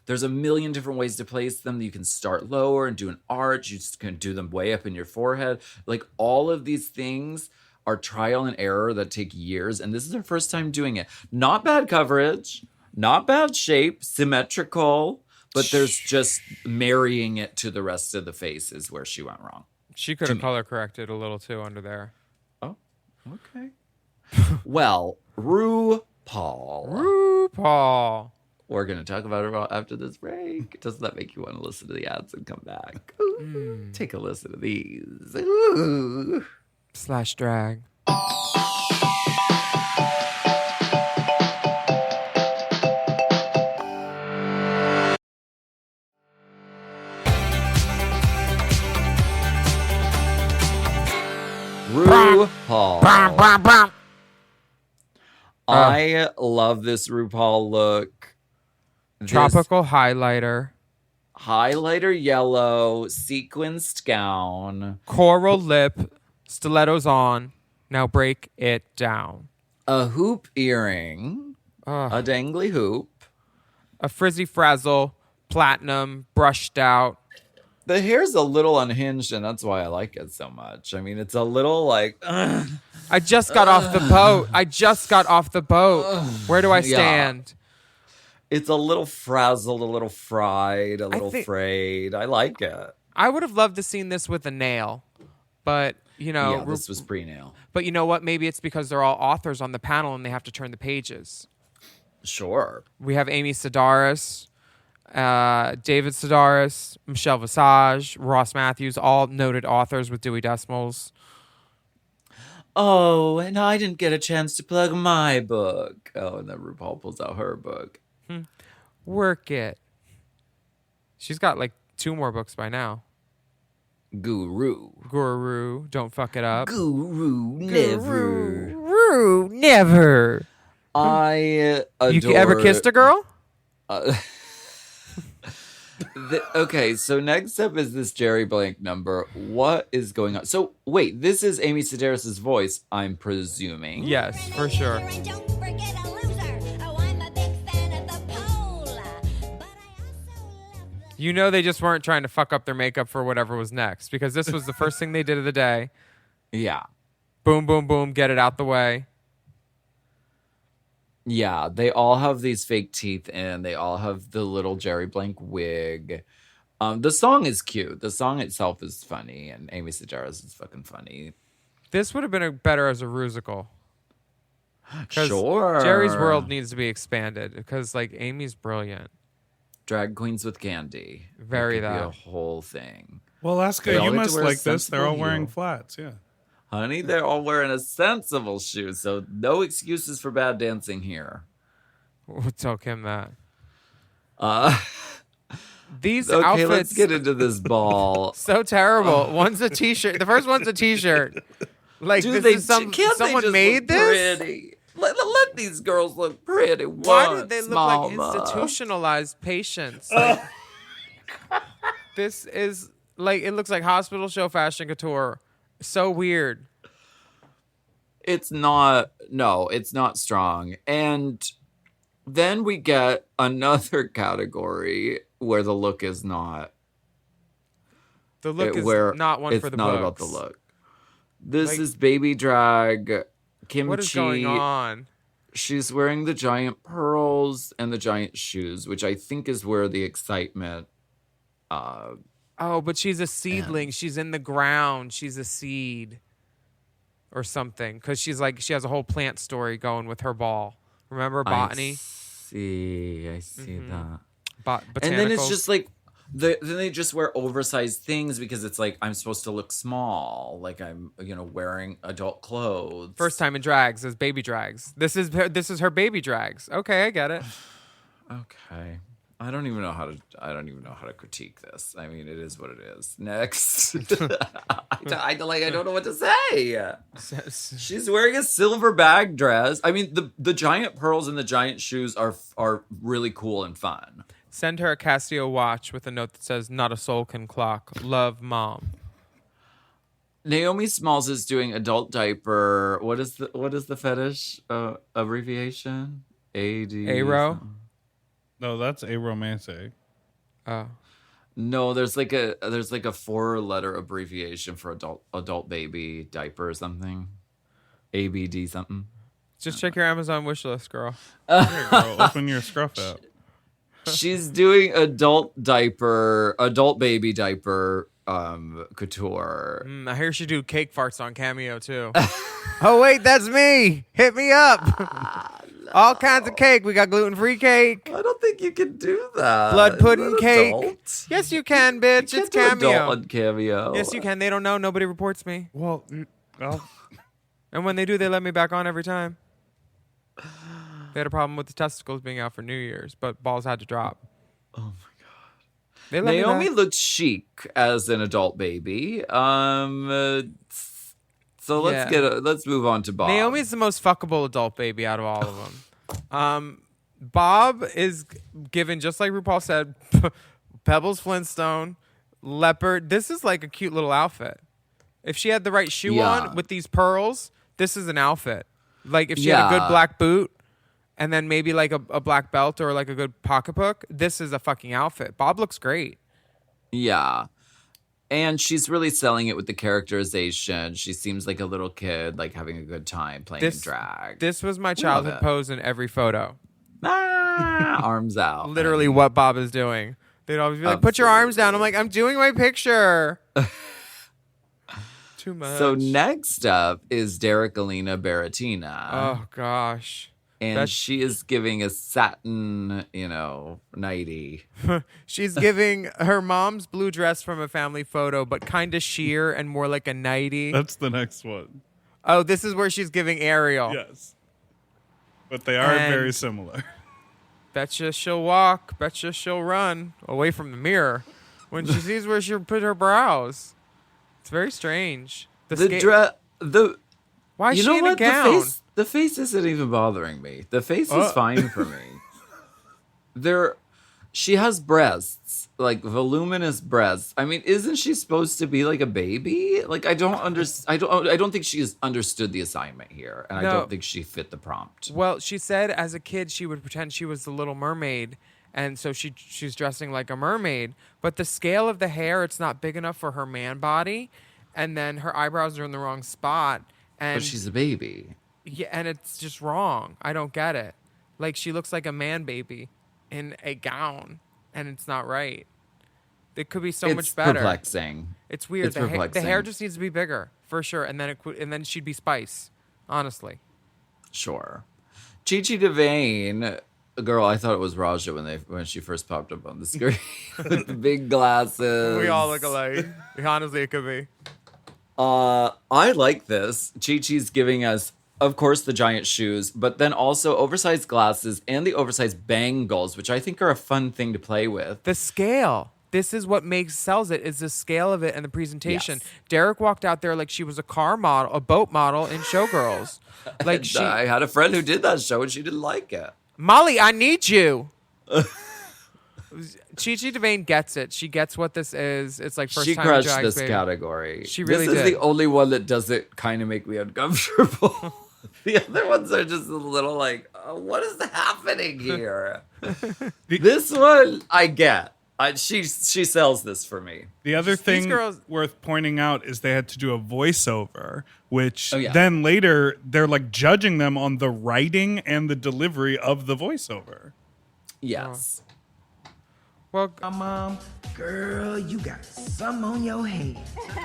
there's a million different ways to place them. You can start lower and do an arch. You just can do them way up in your forehead. Like all of these things are trial and error that take years. And this is her first time doing it. Not bad coverage, not bad shape, symmetrical, but there's just marrying it to the rest of the face is where she went wrong. She could have color corrected a little too under there. Oh, okay. Well, RuPaul. RuPaul. We're going to talk about it after this break. Doesn't that make you want to listen to the ads and come back? Take a listen to these. Ooh. / drag. RuPaul. I love this RuPaul look. Tropical highlighter. Highlighter yellow, sequenced gown. Coral lip. Stilettos on. Now break it down. A hoop earring. A dangly hoop. A frizzy frazzle. Platinum. Brushed out. The hair's a little unhinged, and that's why I like it so much. I mean, it's a little like... I just got off the boat. Where do I stand? It's a little frazzled, a little fried, a little frayed. I like it. I would have loved to seen this with a nail, but you know, Yeah, this was pre-nail. But you know what? Maybe it's because they're all authors on the panel and they have to turn the pages. Sure. We have Amy Sedaris, David Sedaris, Michelle Visage, Ross Matthews, all noted authors with Dewey Decimals. Oh, and I didn't get a chance to plug my book. Oh, and then RuPaul pulls out her book. Work it. She's got like 2 more books by now. Guru, don't fuck it up. Guru, never. Guru, never. I adore... You ever kissed a girl? Okay, so next up is this Jerri Blank number. What is going on? So, wait, this is Amy Sedaris' voice, I'm presuming. Yes, for sure. You know they just weren't trying to fuck up their makeup for whatever was next, because this was the first thing they did of the day. Yeah. Boom, boom, boom, get it out the way. Yeah, they all have these fake teeth in. They all have the little Jerri Blank wig. The song is cute. The song itself is funny, and Amy Sedaris is fucking funny. This would have been better as a rusical. Sure. Jerry's world needs to be expanded, because like Amy's brilliant. Drag queens with candy. Very that. Could be that. a whole thing. Well, They Alaska, all you get to must wear a like this. They're all sensible wearing heel. flats. Yeah. Honey, they're all wearing a sensible shoe, so no excuses for bad dancing here. We'll tell Kim that. Uh, These okay, outfits let's get into this ball. so terrible. One's a t-shirt. The first one's a t-shirt. Like Dude, this is can't they someone just made look this. Pretty? Let these girls look pretty. Why did they once, look like mama. institutionalized patients? Like, this is like it looks like hospital show fashion couture. So weird. It's not. No, it's not strong. And then we get another category where the look is not. The look is where not one it's for the not books. about the look. This Like- is baby drag. Kimchi. What is going on? She's wearing the giant pearls and the giant shoes, which I think is where the excitement. Oh, but she's a seedling. She's in the ground. She's a seed or something. Because she has a whole plant story going with her ball. Remember botany? I see that. Botanicals. And then it's just like, then they just wear oversized things because it's like I'm supposed to look small, like I'm wearing adult clothes. First time in drags is baby drags. This is her baby drags. Okay, I get it. Okay. I don't even know how to critique this. I mean, it is what it is. Next. I don't know what to say. She's wearing a silver bag dress. I mean, the giant pearls and the giant shoes are really cool and fun. Send her a Casio watch with a note that says, "Not a soul can clock. Love, Mom." Naomi Smalls is doing adult diaper. What is the fetish abbreviation? AD. Aero? No, that's a romance. Oh. No, there's like a 4-letter abbreviation for adult baby diaper or something. ABD something. Just check your Amazon wish list, girl. Here, girl, open your scruff app. She's doing adult baby diaper couture. I hear she do cake farts on Cameo, too. Oh, wait, that's me. Hit me up. All kinds of cake. We got gluten-free cake. I don't think you can do that. Blood pudding Is that cake. adult? Yes, you can, bitch. You It's can't do Cameo. adult on Cameo. Yes, you can. They don't know. Nobody reports me. Well, And when they do, they let me back on every time. They had a problem with the testicles being out for New Year's, but balls had to drop. Oh my god. They let me Naomi back. looks chic as an adult baby. So let's move on to Bob. Naomi's the most fuckable adult baby out of all of them. Bob is given, just like RuPaul said, Pebbles Flintstone, leopard. This is like a cute little outfit. If she had the right shoe on with these pearls, this is an outfit. Like if she had a good black boot and then maybe like a black belt or like a good pocketbook, this is a fucking outfit. Bob looks great. Yeah. And she's really selling it with the characterization. She seems like a little kid, like having a good time playing in drag. This was my love childhood it. pose in every photo. Arms out. Literally what Bob is doing. They'd always be like, put your arms down. I'm like, I'm doing my picture. Too much. So next up is Derek-Alina Baratina. Oh, gosh. And she is giving a satin, nightie. She's giving her mom's blue dress from a family photo, but kind of sheer and more like a nightie. that's the next one. Oh, this is where she's giving Ariel. Yes. But they are And- very similar. Betcha she'll walk. Betcha she'll run away from the mirror when she sees where she'll put her brows. It's very strange. Why is You she know in a what? gown? The face isn't even bothering me. The face is fine for me. She has breasts, like voluminous breasts. I mean, isn't she supposed to be like a baby? Like I don't think she's understood the assignment here, and No. I don't think she fit the prompt. Well, she said as a kid she would pretend she was the Little Mermaid, and so she's dressing like a mermaid. But the scale of the hair, it's not big enough for her man body, and then her eyebrows are in the wrong spot. And But she's a baby. yeah, and it's just wrong. I don't get it. Like she looks like a man baby in a gown, and it's not right. It could be so much better. Perplexing. It's weird. It's The hair perplexing. just needs to be bigger for sure, and then she'd be Spice. Honestly. Sure. Chi Chi DeVayne Girl, I thought it was Raja when she first popped up on the screen with the big glasses. We all look alike. Honestly, it could be. I like this. Chi-Chi's giving us, of course, the giant shoes, but then also oversized glasses and the oversized bangles, which I think are a fun thing to play with. The scale. This is what sells it, is the scale of it and the presentation. Yes. Derek walked out there like she was a boat model in Showgirls. Like I had a friend who did that show and she didn't like it. Molly, I need you. Chi-Chi DeVayne gets it. She gets what this is. It's like first she time crushed drags, this baby. category. She really This is did. the only one that doesn't kind of make me uncomfortable. The other ones are just a little like, what is happening here? This one, I get. She sells this for me. The other thing girls- worth pointing out is they had to do a voiceover, which Oh, yeah. then later they're like judging them on the writing and the delivery of the voiceover. Yes. Well, Mom, girl, you got some on your head.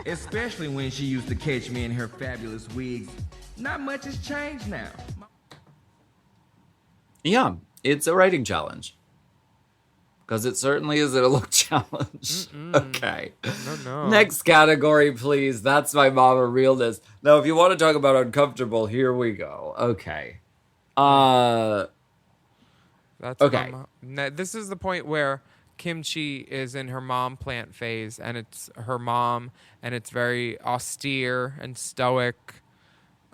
Especially when she used to catch me in her fabulous wigs. Not much has changed now. Yeah, it's a writing challenge. Because it certainly isn't a look challenge. Okay. no. Next category, please. That's my mama realness. Now, if you want to talk about uncomfortable, here we go. Okay. That's Okay. This is the point where Kimchi is in her mom plant phase, and it's her mom, and it's very austere and stoic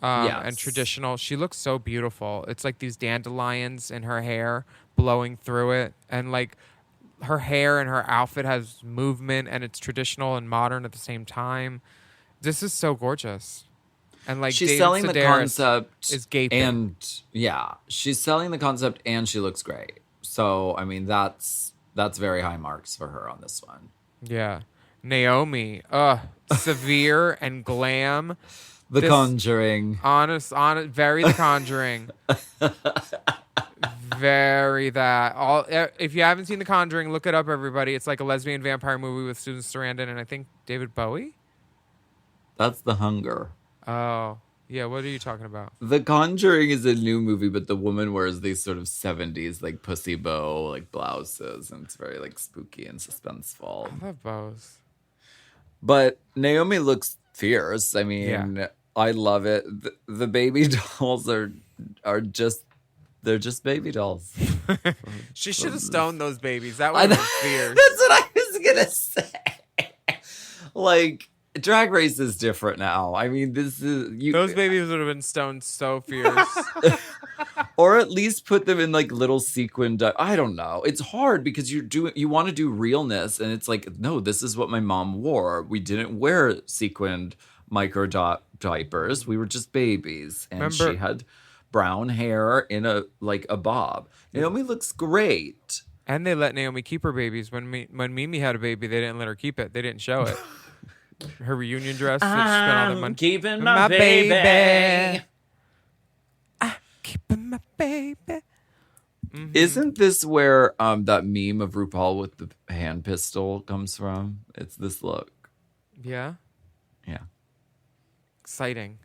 Yes. and traditional. She looks so beautiful. It's like these dandelions in her hair blowing through it, and like her hair and her outfit has movement, and it's traditional and modern at the same time. This is so gorgeous. And like she's David selling the Sedaris concept is gaping. and yeah, she's selling the concept and she looks great. So I mean that's very high marks for her on this one. Yeah. Naomi, severe and glam. The This- Conjuring. Honest, very The Conjuring. Very that. If you haven't seen The Conjuring, look it up, everybody. It's like a lesbian vampire movie with Susan Sarandon and I think David Bowie. That's The Hunger. Oh, yeah. What are you talking about? The Conjuring is a new movie, but the woman wears these sort of 70s like pussy bow like blouses, and it's very like spooky and suspenseful. I love bows. But Naomi looks fierce. I mean, Yeah. I love it. The baby dolls are just they're just baby dolls. She should have stoned those babies. That I would know. have been fierce. That's what I was gonna say. Like, Drag Race is different now. I mean, this is Those babies would have been stoned so fierce. or at least put them in like little sequined. I don't know. It's hard because you want to do realness, and it's like, no, this is what my mom wore. We didn't wear sequined micro diapers. We were just babies, and she had brown hair in a bob. Naomi looks great. And they let Naomi keep her babies. When Mimi had a baby, they didn't let her keep it. They didn't show it. Her reunion dress. That she spent all the money. Keeping my baby. Keeping my baby. Mm-hmm. Isn't this where that meme of RuPaul with the hand pistol comes from? It's this look. Yeah. Yeah. Exciting.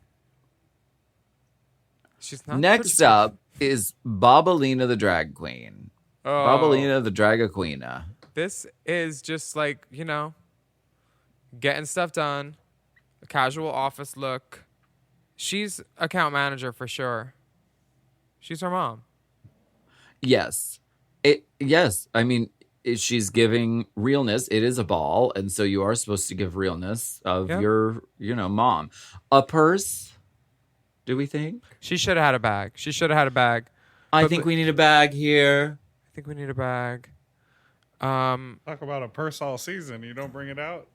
She's not. Next up is Bobalina the drag queen. Oh, Bobalina the draga queena. this is just like, getting stuff done. A casual office look. She's account manager for sure. She's her mom. Yes. Yes. I mean, she's giving realness. It is a ball, and so you are supposed to give realness of your, mom. A purse, do we think? She should have had a bag. I think we need a bag here. I think we need a bag. Talk about a purse all season. You don't bring it out.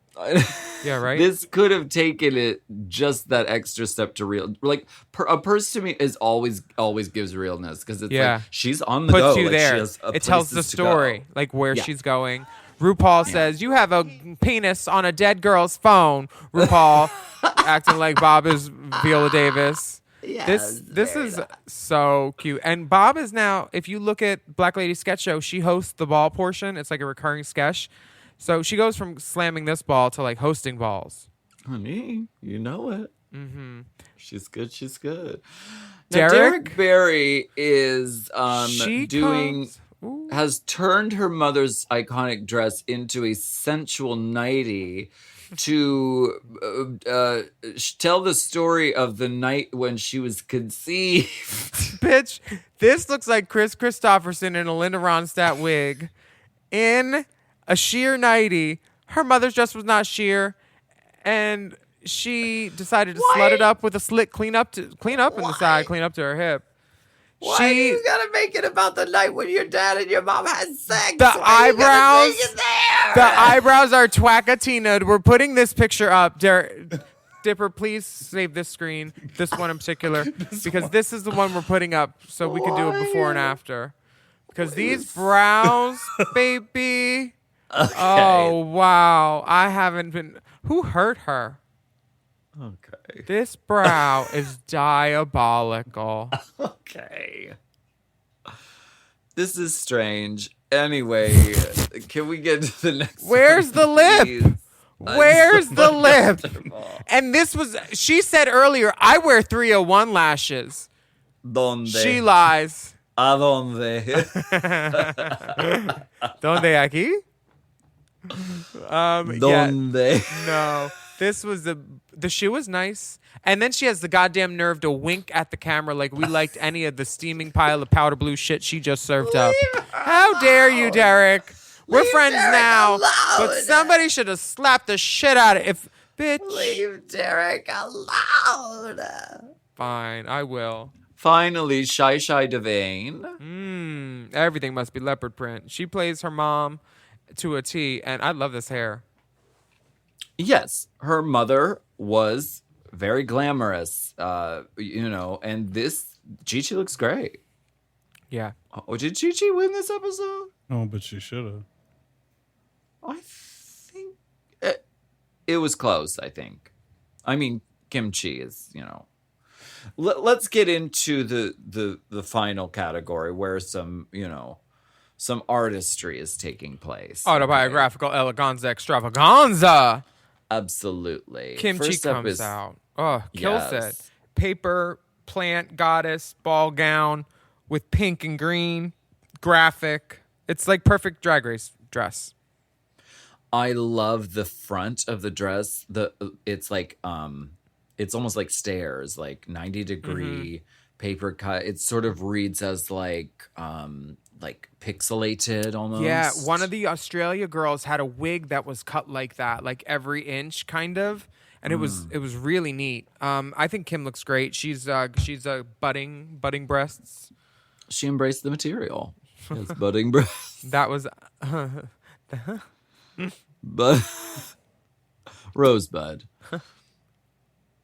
Yeah, right? This could have taken it just that extra step to real. Like a purse to me is always gives realness because it's like she's on the go. Puts you Like, there. she has It tells the places to go. story, like where she's going. RuPaul says, "You have a penis on a dead girl's phone." RuPaul acting like Bob is Viola Davis. Yes, this very is nice. so cute. And Bob is now, if you look at Black Lady Sketch Show, she hosts the ball portion. It's like a recurring sketch. So she goes from slamming this ball to like hosting balls. Honey, you know it. Mm-hmm. She's good. She's good. Now, Derek? Derek Barry is She doing comes- Ooh. has turned her mother's iconic dress into a sensual nightie to tell the story of the night when she was conceived. Bitch, this looks like Chris Christopherson in a Linda Ronstadt wig in a sheer nightie. Her mother's dress was not sheer, and she decided to slut it up with a slit clean up in the side, clean up to her hip. Why do you gotta make it about the night when your dad and your mom had sex? The Why you gotta eyebrows, make it there? the eyebrows are twackatina. We're putting this picture up. Dipper, please save this screen, this one in particular, because this is the one we're putting up so we can do a before and after. Because these brows, baby. Okay. Oh, wow. I haven't been. Who hurt her? Okay. This brow is diabolical. Okay. This is strange. Anyway, can we get to the next Where's one, the lip? please? Where's the lip? Uncomfortable. And this was, she said earlier, I wear 301 lashes. Donde? She lies. ¿A dónde? Donde aquí? Yeah, Donde? no. This was the shoe was nice. And then she has the goddamn nerve to wink at the camera like we liked any of the steaming pile of powder blue shit she just served up. How dare you, Derek? We're friends Derek now. alone. But somebody should have slapped the shit out of it. If bitch. Leave Derek alone. Fine, I will. Finally, Shy Devane. Everything must be leopard print. She plays her mom to a T, and I love this hair. Yes, her mother was very glamorous, and this Chi-Chi looks great. Yeah. Oh, did Chi-Chi win this episode? Oh, but she should have. I think it was close, I think. I mean, Kimchi is, Let's get into the final category where some artistry is taking place. Autobiographical Eleganza extravaganza. Absolutely. Kimchi First up comes is- out. Oh, kills Yes. it. Paper, plant, goddess, ball gown with pink and green, graphic. It's like perfect drag race dress. I love the front of the dress. It's like it's almost like stairs, like 90-degree paper cut. It sort of reads as like pixelated almost. Yeah, one of the Australia girls had a wig that was cut like that, like every inch kind of. And it was really neat. I think Kim looks great. She's budding breasts. She embraced the material. She has budding breasts. That was But Rosebud.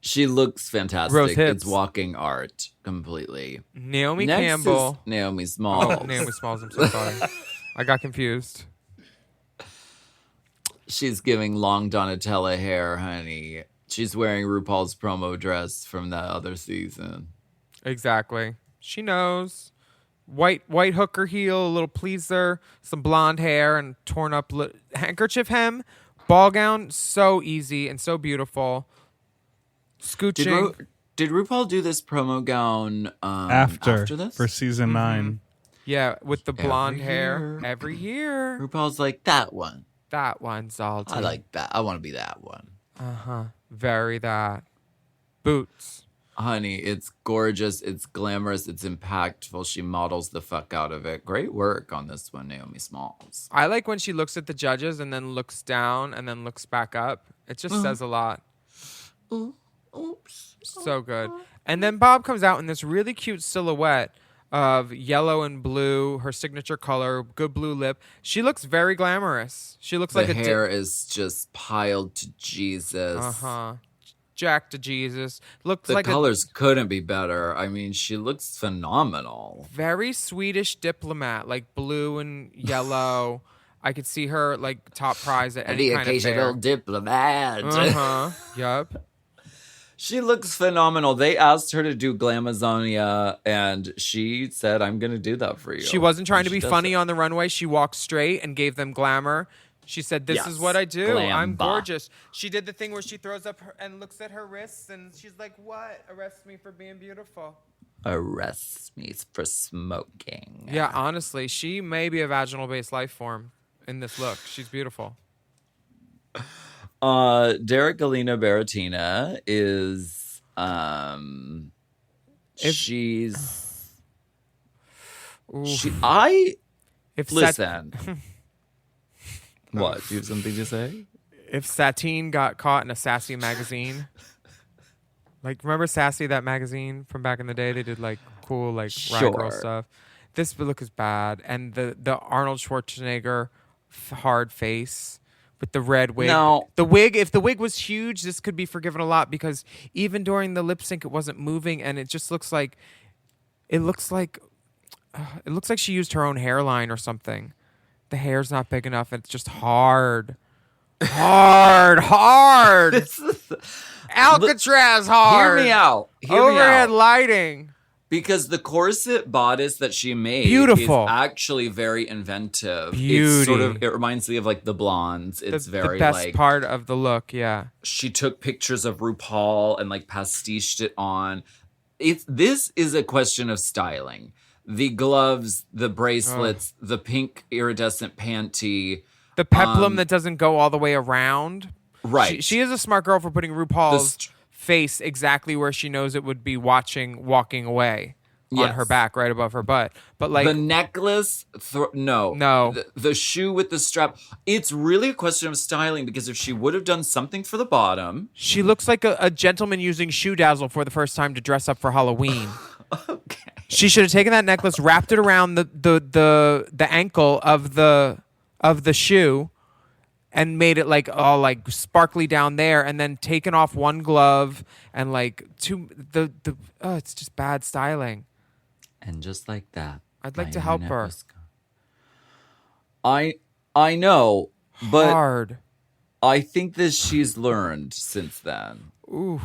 She looks fantastic. Rose hips. It's walking art completely. Naomi Next Campbell. is Naomi Smalls. Oh, Naomi Smalls. I'm so sorry. I got confused. She's giving long Donatella hair, honey. She's wearing RuPaul's promo dress from that other season. Exactly. She knows. White hooker heel, a little pleaser, some blonde hair, and torn up handkerchief hem. Ball gown, so easy and so beautiful. Scooching. Did RuPaul do this promo gown After this? for season 9. Yeah, with the blonde Every hair. year. Every year. RuPaul's like, that one. That one's salty. I like that. I want to be that one. Very that. Boots. Honey, it's gorgeous. It's glamorous. It's impactful. She models the fuck out of it. Great work on this one, Naomi Smalls. I like when she looks at the judges and then looks down and then looks back up. It just says a lot. Oops. So good. And then Bob comes out in this really cute silhouette of yellow and blue, her signature color, good blue lip. She looks very glamorous. She looks The like a hair is just piled to Jesus. Jack to Jesus. Looks The like colors couldn't be better. I mean, she looks phenomenal. a very Swedish diplomat, like blue and yellow. I could see her like top prize at any The kind of occasional fair. diplomat. Yup. She looks phenomenal. They asked her to do Glamazonia, and she said, I'm going to do that for you. She wasn't trying to And be she does funny it. on the runway. She walked straight and gave them glamour. She said, "This is Yes. what I do. I'm Glamba. gorgeous." She did the thing where she throws up and looks at her wrists, and she's like, "What? Arrest me for being beautiful." Arrest me for smoking. Yeah, honestly, she may be a vaginal-based life form in this look. She's beautiful. Derek Galina Baratina is she's If listen. What? Do you have something to say? if Satine got caught in a Sassy magazine, like remember Sassy, that magazine from back in the day? They did like cool like riot girl Sure. stuff. This look is bad, and the Arnold Schwarzenegger hard face with the red wig. No. The wig. If the wig was huge, this could be forgiven a lot because even during the lip sync, it wasn't moving, and it just looks like it looks like she used her own hairline or something. The hair's not big enough. It's just hard. Alcatraz hard. Hear me out. Overhead lighting. Because the corset bodice that she made Beautiful. is actually very inventive. Beauty. It's it reminds me of like the blondes. It's very the best like part of the look, yeah. she took pictures of RuPaul and like pastiched it on. This is a question of styling. The gloves, the bracelets, the pink iridescent panty. The peplum that doesn't go all the way around. Right. She is a smart girl for putting RuPaul's face exactly where she knows it would be walking away on Yes. her back, right above her butt. But like the necklace, No. The shoe with the strap. It's really a question of styling because if she would have done something for the bottom. she looks like a gentleman using shoe dazzle for the first time to dress up for Halloween. Okay. She should have taken that necklace, wrapped it around the ankle of the shoe, and made it like all like sparkly down there, and then taken off one glove and like it's just bad styling. And just like that. I'd like my to help internet her. was gone. I know, but Hard. I think that she's learned since then. Ooh.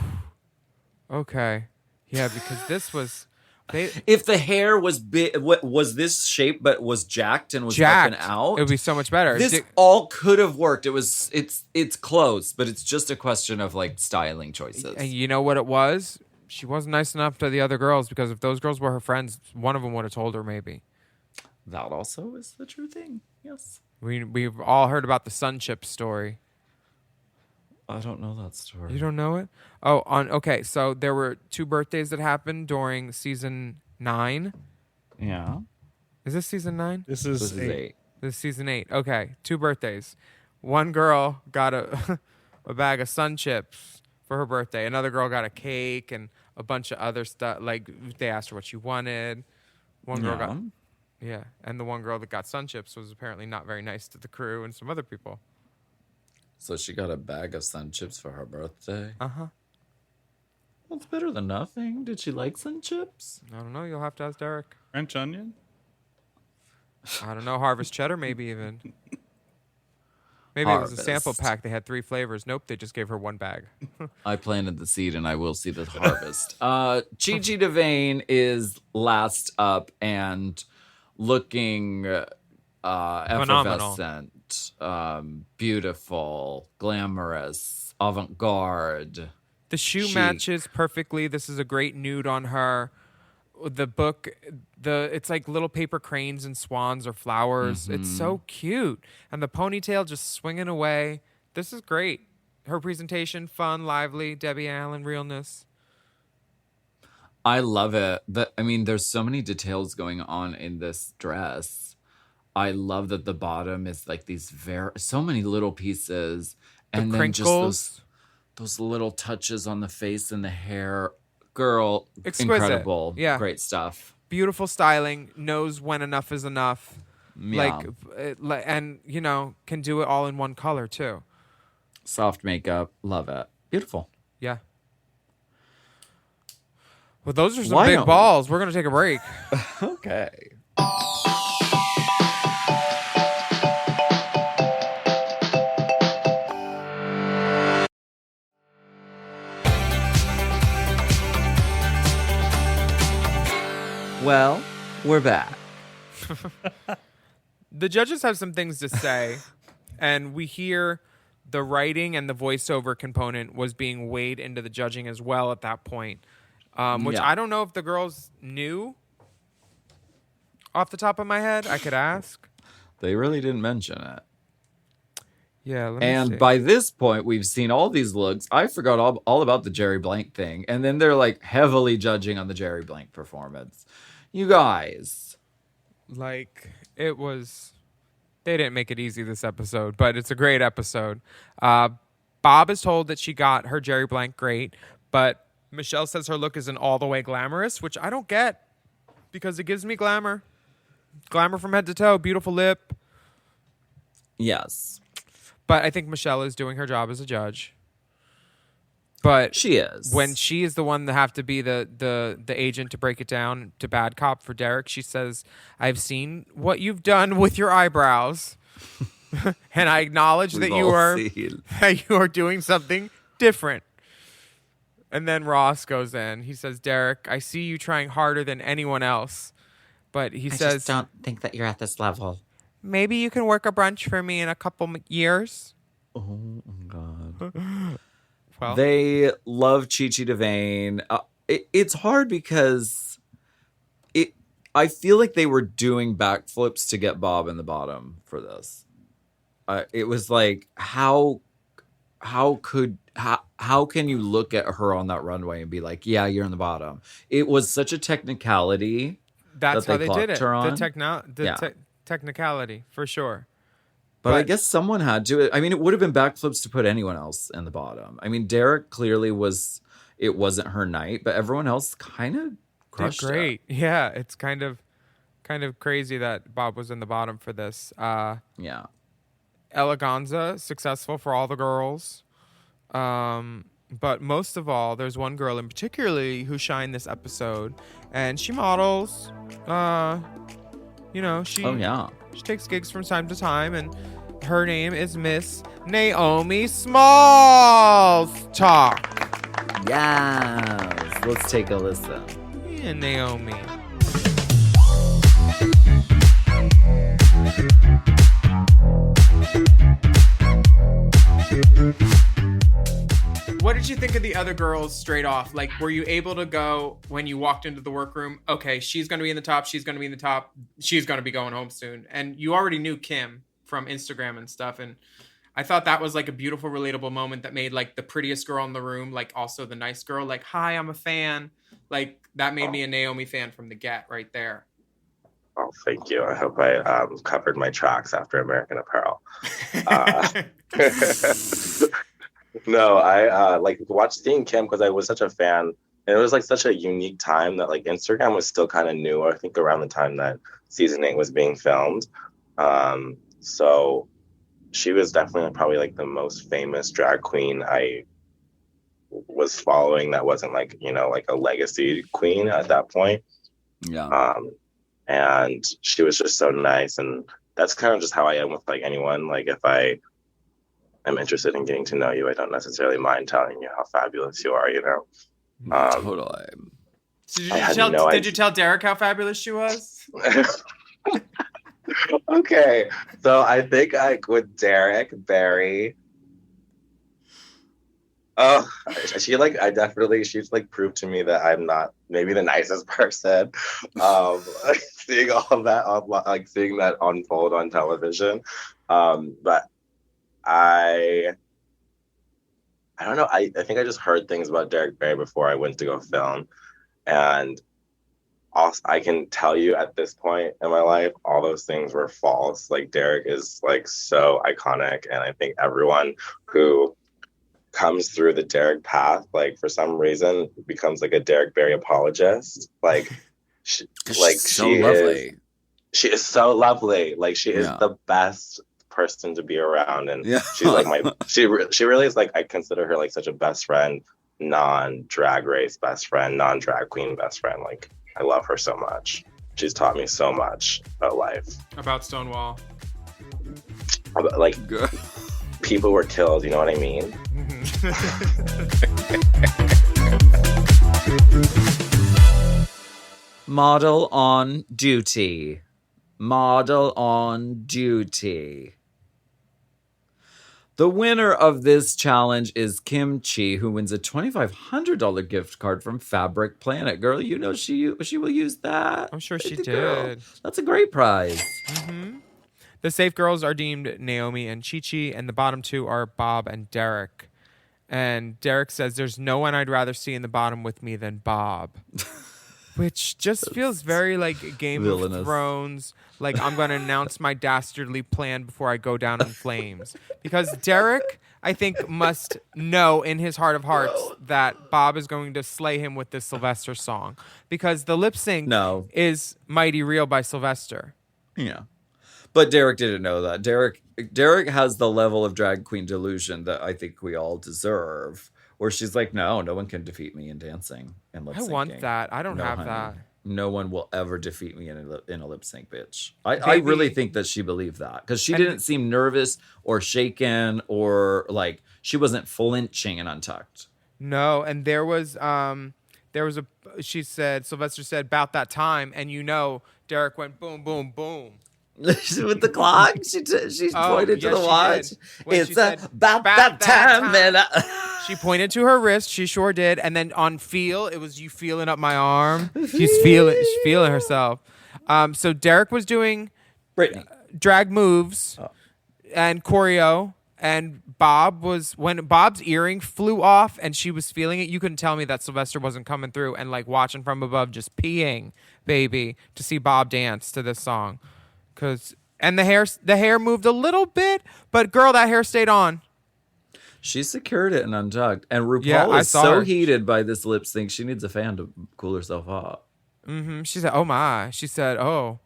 Okay. Yeah, because this was If the hair was big, was this shape but was jacked and was jacked. popping out? It would be so much better. This all could have worked. It's close, but it's just a question of like styling choices. And you know what it was? She wasn't nice enough to the other girls because if those girls were her friends, one of them would have told her maybe. That also is the true thing. Yes. We've all heard about the Sun Chip story. I don't know that story. You don't know it? Oh, okay. So there were 2 birthdays that happened during season 9. Yeah. Is this season 9? This This is is 8. This is season 8. Okay, 2 birthdays. One girl got a bag of Sun Chips for her birthday. Another girl got a cake and a bunch of other stuff. Like they asked her what she wanted. One girl got and the one girl that got Sun Chips was apparently not very nice to the crew and some other people. So she got a bag of Sun Chips for her birthday. Uh-huh. Well, it's better than nothing. Did she like Sun Chips? I don't know. You'll have to ask Derek. French onion. I don't know. Harvest cheddar, maybe even. Maybe it was a sample Harvest. pack. They had 3 flavors. Nope, they just gave her 1 bag. I planted the seed and I will see the harvest. Chi-Chi DeVayne is last up and looking Phenomenal. effervescent, beautiful, glamorous, avant-garde. The shoe Chic. matches perfectly. This is a great nude on her. The book, it's like little paper cranes and swans or flowers. It's so cute. And the ponytail just swinging away. This is great. Her presentation, fun, lively, Debbie Allen realness. I love it. There's so many details going on in this dress. I love that the bottom is like these so many little pieces, and then crinkles. just those little touches on the face and the hair. Girl, Exquisite. incredible. Yeah. Great stuff. Beautiful styling, knows when enough is enough. Yeah. And can do it all in one color too. Soft makeup. Love it. Beautiful. Yeah. Well, those are some Why big don't we- balls. We're gonna take a break. Okay. Well, we're back. The judges have some things to say, And we hear the writing and the voiceover component was being weighed into the judging as well at that point, which I don't know if the girls knew off the top of my head. I could ask. They really didn't mention it. Yeah, let me see. By this point, we've seen all these looks. I forgot all about the Jerri Blank thing. And then they're like heavily judging on the Jerri Blank performance. You guys. Like, it was... They didn't make it easy this episode, but it's a great episode. Bob is told that she got her Jerri Blank great, but Michelle says her look isn't all the way glamorous, which I don't get because it gives me glamour. Glamour from head to toe, beautiful lip. Yes. But I think Michelle is doing her job as a judge. But she is. When she is the one that have to be the agent to break it down to bad cop for Derek, she says, "I've seen what you've done with your eyebrows, and I acknowledge that you are doing something different." And then Ross goes in. He says, "Derek, I see you trying harder than anyone else." But he says, "I just don't think that you're at this level. Maybe you can work a brunch for me in a couple years." Oh, my God. Well, they love Chi-Chi DeVayne. It's hard because I feel like they were doing backflips to get Bob in the bottom for this. It was like, how can you look at her on that runway and be like, yeah, you're in the bottom? It was such a technicality. That's how they did it. Her on. Technicality, for sure. But I guess someone had to. I mean, it would have been backflips to put anyone else in the bottom. I mean, Derek clearly it wasn't her night, but everyone else kind of crushed great. it. Yeah, it's kind of crazy that Bob was in the bottom for this. Yeah. Eleganza, successful for all the girls. But most of all, there's one girl in particularly who shined this episode, and she models. She takes gigs from time to time, and her name is Miss Naomi Smalls Talk. Yes. Let's take a listen. Yeah, Naomi. What did you think of the other girls straight off? Like, were you able to go when you walked into the workroom, okay, she's going to be in the top, she's going to be in the top, she's going to be going home soon. And you already knew Kim from Instagram and stuff. And I thought that was like a beautiful, relatable moment that made like the prettiest girl in the room, like also the nice girl, like, hi, I'm a fan. Like that made me a Naomi fan from the get right there. Oh, thank you. I hope I covered my tracks after American Apparel. No, I watched seeing Kim because I was such a fan, and it was like such a unique time that like Instagram was still kind of new. I think around the time that season 8 was being filmed, so she was definitely probably like the most famous drag queen I was following that wasn't like like a legacy queen at that point. Yeah. And she was just so nice, and that's kind of just how I am with like anyone. Like if I'm interested in getting to know you, I don't necessarily mind telling you how fabulous you are, Totally. Did you tell Derek how fabulous she was? Okay. So I think with Derek, Barry, she's like proved to me that I'm not maybe the nicest person. Seeing all that, seeing that unfold on television. But I don't know. I think I just heard things about Derek Barry before I went to go film. And also, I can tell you at this point in my life, all those things were false. Like Derek is like so iconic. And I think everyone who comes through the Derek path, like for some reason becomes like a Derek Barry apologist. Like, she is so lovely. Like she is the best person to be around, and she's like she really is like, I consider her like such a best friend, non-drag race best friend, non-drag queen best friend. Like I love her so much. She's taught me so much about life, about Stonewall, about, like people were killed, you know what I mean? Model on duty. The winner of this challenge is Kimchi, who wins a $2,500 gift card from Fabric Planet. Girl, you know she will use that. I'm sure she Girl, did. that's a great prize. The safe girls are deemed Naomi and Chi-Chi, and the bottom two are Bob and Derek. And Derek says, there's no one I'd rather see in the bottom with me than Bob. Which just feels very like Game Villainous. of Thrones. Like, I'm going to announce my dastardly plan before I go down in flames. Because Derek, I think, must know in his heart of hearts that Bob is going to slay him with this Sylvester song. Because the lip sync is Mighty Real by Sylvester. Yeah. But Derek didn't know that. Derek has the level of drag queen delusion that I think we all deserve. Where she's like, no one can defeat me in dancing and lip syncing. I want that. I don't have that. No one will ever defeat me in a lip sync, bitch. I really think that she believed that. Because she didn't seem nervous or shaken or like she wasn't flinching and Untucked. No, and there was she said, Sylvester said, about that time, and Derek went boom, boom, boom. With the clock, she pointed to the watch. It's about that time. She pointed to her wrist. She sure did. And then on feel, it was you feeling up my arm. She's feeling herself. So Derek was doing drag moves and choreo. And when Bob's earring flew off and she was feeling it, you couldn't tell me that Sylvester wasn't coming through and like watching from above, just peeing, baby, to see Bob dance to this song. And the hair moved a little bit, but girl, that hair stayed on. She secured it and Untucked. And RuPaul is so heated by this lip sync, she needs a fan to cool herself off. Mm-hmm. She said, oh my. She said, oh,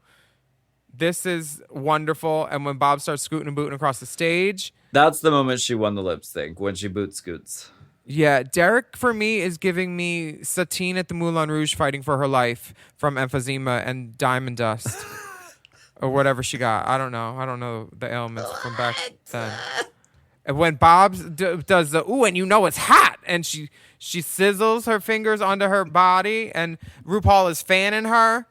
this is wonderful. And when Bob starts scooting and booting across the stage. That's the moment she won the lip sync, when she boot scoots. Yeah, Derek, for me, is giving me Satine at the Moulin Rouge fighting for her life from emphysema and diamond dust. Or whatever she got. I don't know the ailments from back then. And when Bob does the, ooh, and it's hot. And she sizzles her fingers onto her body. And RuPaul is fanning her.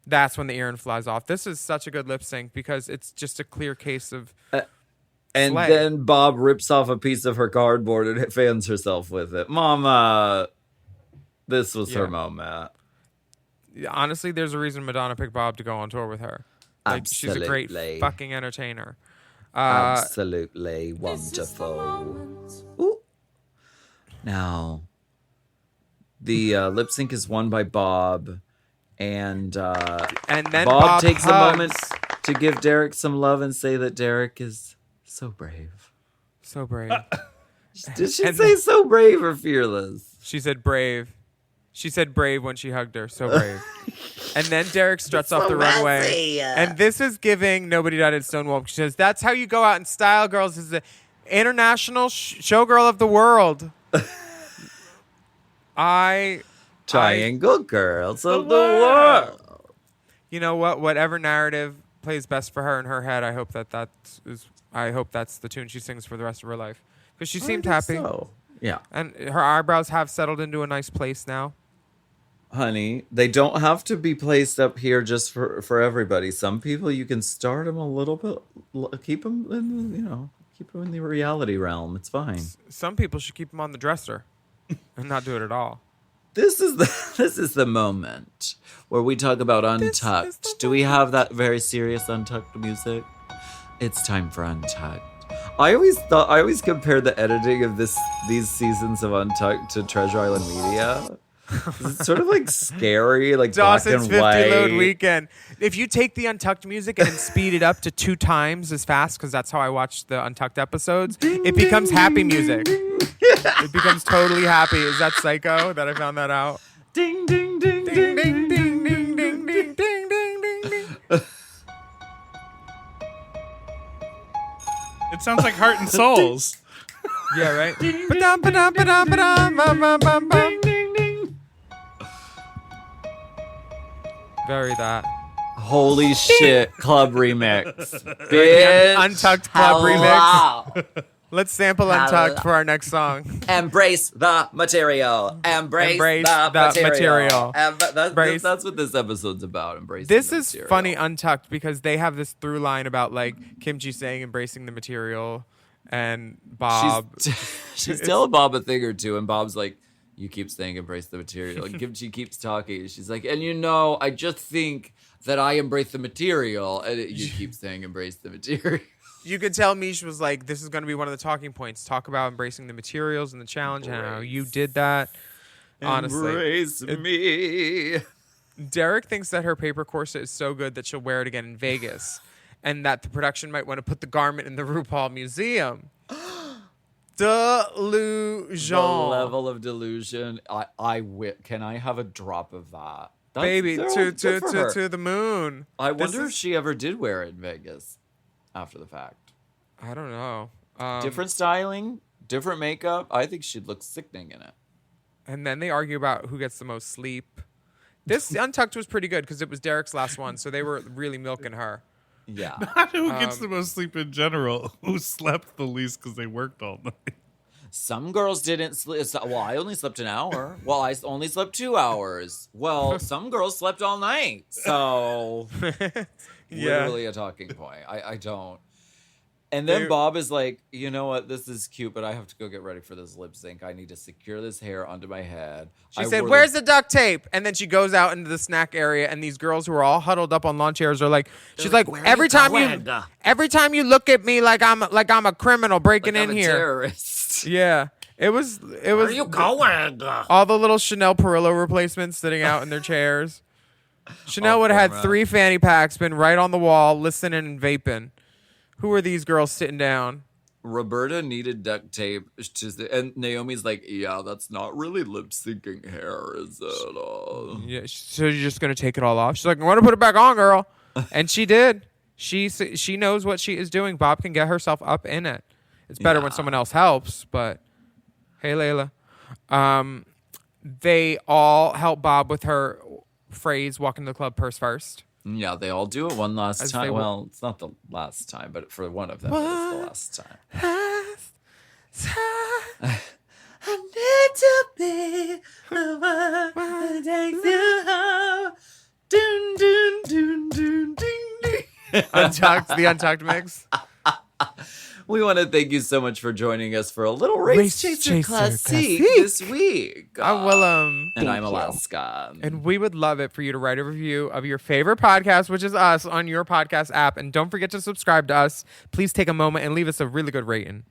That's when the earring flies off. This is such a good lip sync because it's just a clear case of and slay. Then Bob rips off a piece of her cardboard and fans herself with it. Mama, this was her moment. Honestly, there's a reason Madonna picked Bob to go on tour with her. Like, Absolutely. She's a great fucking entertainer. Absolutely wonderful. Ooh. Now, the lip sync is won by Bob, and then Bob takes a moment to give Derek some love and say that Derek is so brave. So brave. Did she say so brave or fearless? She said brave. She said brave when she hugged her. So brave. And then Derek struts off the runway. And this is giving Nobody Died at Stonewall. She says, that's how you go out in style, girls. This is the international showgirl of the world. Triangle girls of the world. You know what? Whatever narrative plays best for her in her head, I hope that's the tune she sings for the rest of her life. Because she seemed happy. So. Yeah. And her eyebrows have settled into a nice place now. Honey, they don't have to be placed up here just for everybody. Some people, you can start them a little bit, keep them in the reality realm. It's fine. Some people should keep them on the dresser and not do it at all. This is the moment where we talk about Untucked. Do we have that very serious Untucked music? It's time for Untucked. I always compared the editing of these seasons of Untucked to Treasure Island Media. It's sort of like scary, like Dawson's black and 50 white. Load Weekend. If you take the Untucked music and speed it up to 2 times as fast, because that's how I watch the Untucked episodes, it becomes happy music. It becomes totally happy. Is that Psycho that I found that out? Ding, ding, ding, ding, ding, ding, ding, ding, ding, ding, ding, ding. It sounds like Heart and Souls. Yeah, right? Ba-dum, ba-dum, ba-dum, ba-dum, bum, bum, bum, bum. Very that. Holy shit, club remix. Bitch. Untucked club remix. Let's sample Untucked for our next song. Embrace the material. Embrace the material. That's what this episode's about. Embracing This the is material. funny Untucked because they have this through line about like Kimchi saying embracing the material And Bob, she's telling Bob a thing or two, and Bob's like, "You keep saying embrace the material." And she keeps talking. She's like, "And I just think that I embrace the material." And you keep saying embrace the material. You could tell Mish was like, "This is going to be one of the talking points. Talk about embracing the materials and the challenge and how you did that." Honestly, embrace me. Derek thinks that her paper corset is so good that she'll wear it again in Vegas, and that the production might want to put the garment in the RuPaul Museum. Delusion. The level of delusion. Can I have a drop of that? Baby, to the moon. I wonder if she ever did wear it in Vegas after the fact. I don't know. Different styling, different makeup. I think she'd look sickening in it. And then they argue about who gets the most sleep. This Untucked was pretty good because it was Derek's last one, so they were really milking her. Yeah. Not who gets the most sleep in general. Who slept the least because they worked all night. Some girls didn't sleep. Well, I only slept an hour. Well, I only slept 2 hours. Well, some girls slept all night. So, literally a talking point. I don't. And then Bob is like, "You know what? This is cute, but I have to go get ready for this lip sync. I need to secure this hair onto my head." She said, "Where's the duct tape?" And then she goes out into the snack area, and these girls who are all huddled up on lawn chairs are like, she's like, every time you look at me like I'm a criminal breaking in here. Terrorist. Yeah. It was Where are you going? All the little Chanel Perillo replacements sitting out in their chairs. Chanel would have had 3 fanny packs, been right on the wall, listening and vaping. Who are these girls sitting down? Roberta needed duct tape, and Naomi's like, "Yeah, that's not really lip syncing hair, is it?" Yeah, so you're just gonna take it all off? She's like, "I'm gonna put it back on, girl," and she did. She knows what she is doing. Bob can get herself up in it. It's better when someone else helps, but hey, Layla. They all help Bob with her phrase, "walk into the club purse first." Yeah, they all do it one last time. Well, it's not the last time, but for one of them, it's the last time. I need to be the one that takes you home. Dun, dun, dun, dun, ding, ding. The Untucked mix. We want to thank you so much for joining us for a little Race Chaser Classique this week. I'm Willam. And I'm Alaska. And we would love it for you to write a review of your favorite podcast, which is us, on your podcast app. And don't forget to subscribe to us. Please take a moment and leave us a really good rating.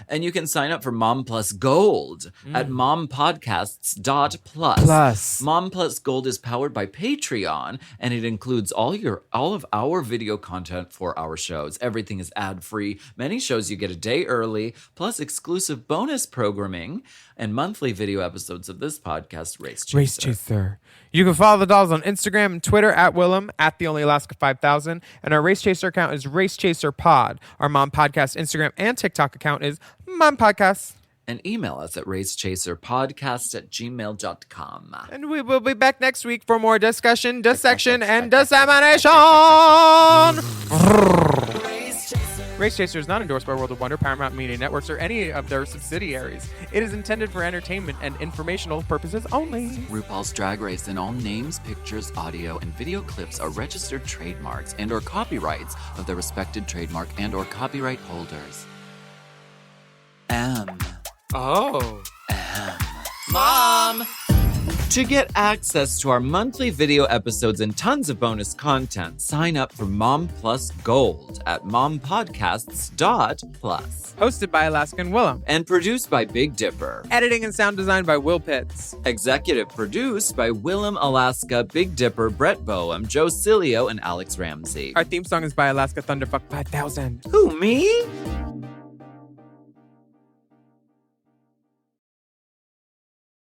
And you can sign up for Mom Plus Gold at mompodcasts.plus. Mom Plus Gold is powered by Patreon, and it includes all of our video content for our shows. Everything is ad-free. Many shows you get a day early, plus exclusive bonus programming and monthly video episodes of this podcast, Race Chaser. You can follow the dolls on Instagram and Twitter at Willam, at TheOnlyAlaska5000, and our Race Chaser account is Race Chaser Pod. Our Mom Podcast Instagram and TikTok account is Mom Podcast. And email us at racechaserpodcast@gmail.com. And we will be back next week for more discussion, dissection, and dissemination. Race Chaser is not endorsed by World of Wonder, Paramount Media Networks, or any of their subsidiaries. It is intended for entertainment and informational purposes only. RuPaul's Drag Race and all names, pictures, audio, and video clips are registered trademarks and or copyrights of their respected trademark and or copyright holders. Mom! To get access to our monthly video episodes and tons of bonus content, sign up for Mom Plus Gold at mompodcasts.plus. Hosted by Alaska and Willam. And produced by Big Dipper. Editing and sound design by Will Pitts. Executive produced by Willam, Alaska, Big Dipper, Brett Boehm, Joe Cilio, and Alex Ramsey. Our theme song is by Alaska Thunderfuck 5000. Who, me?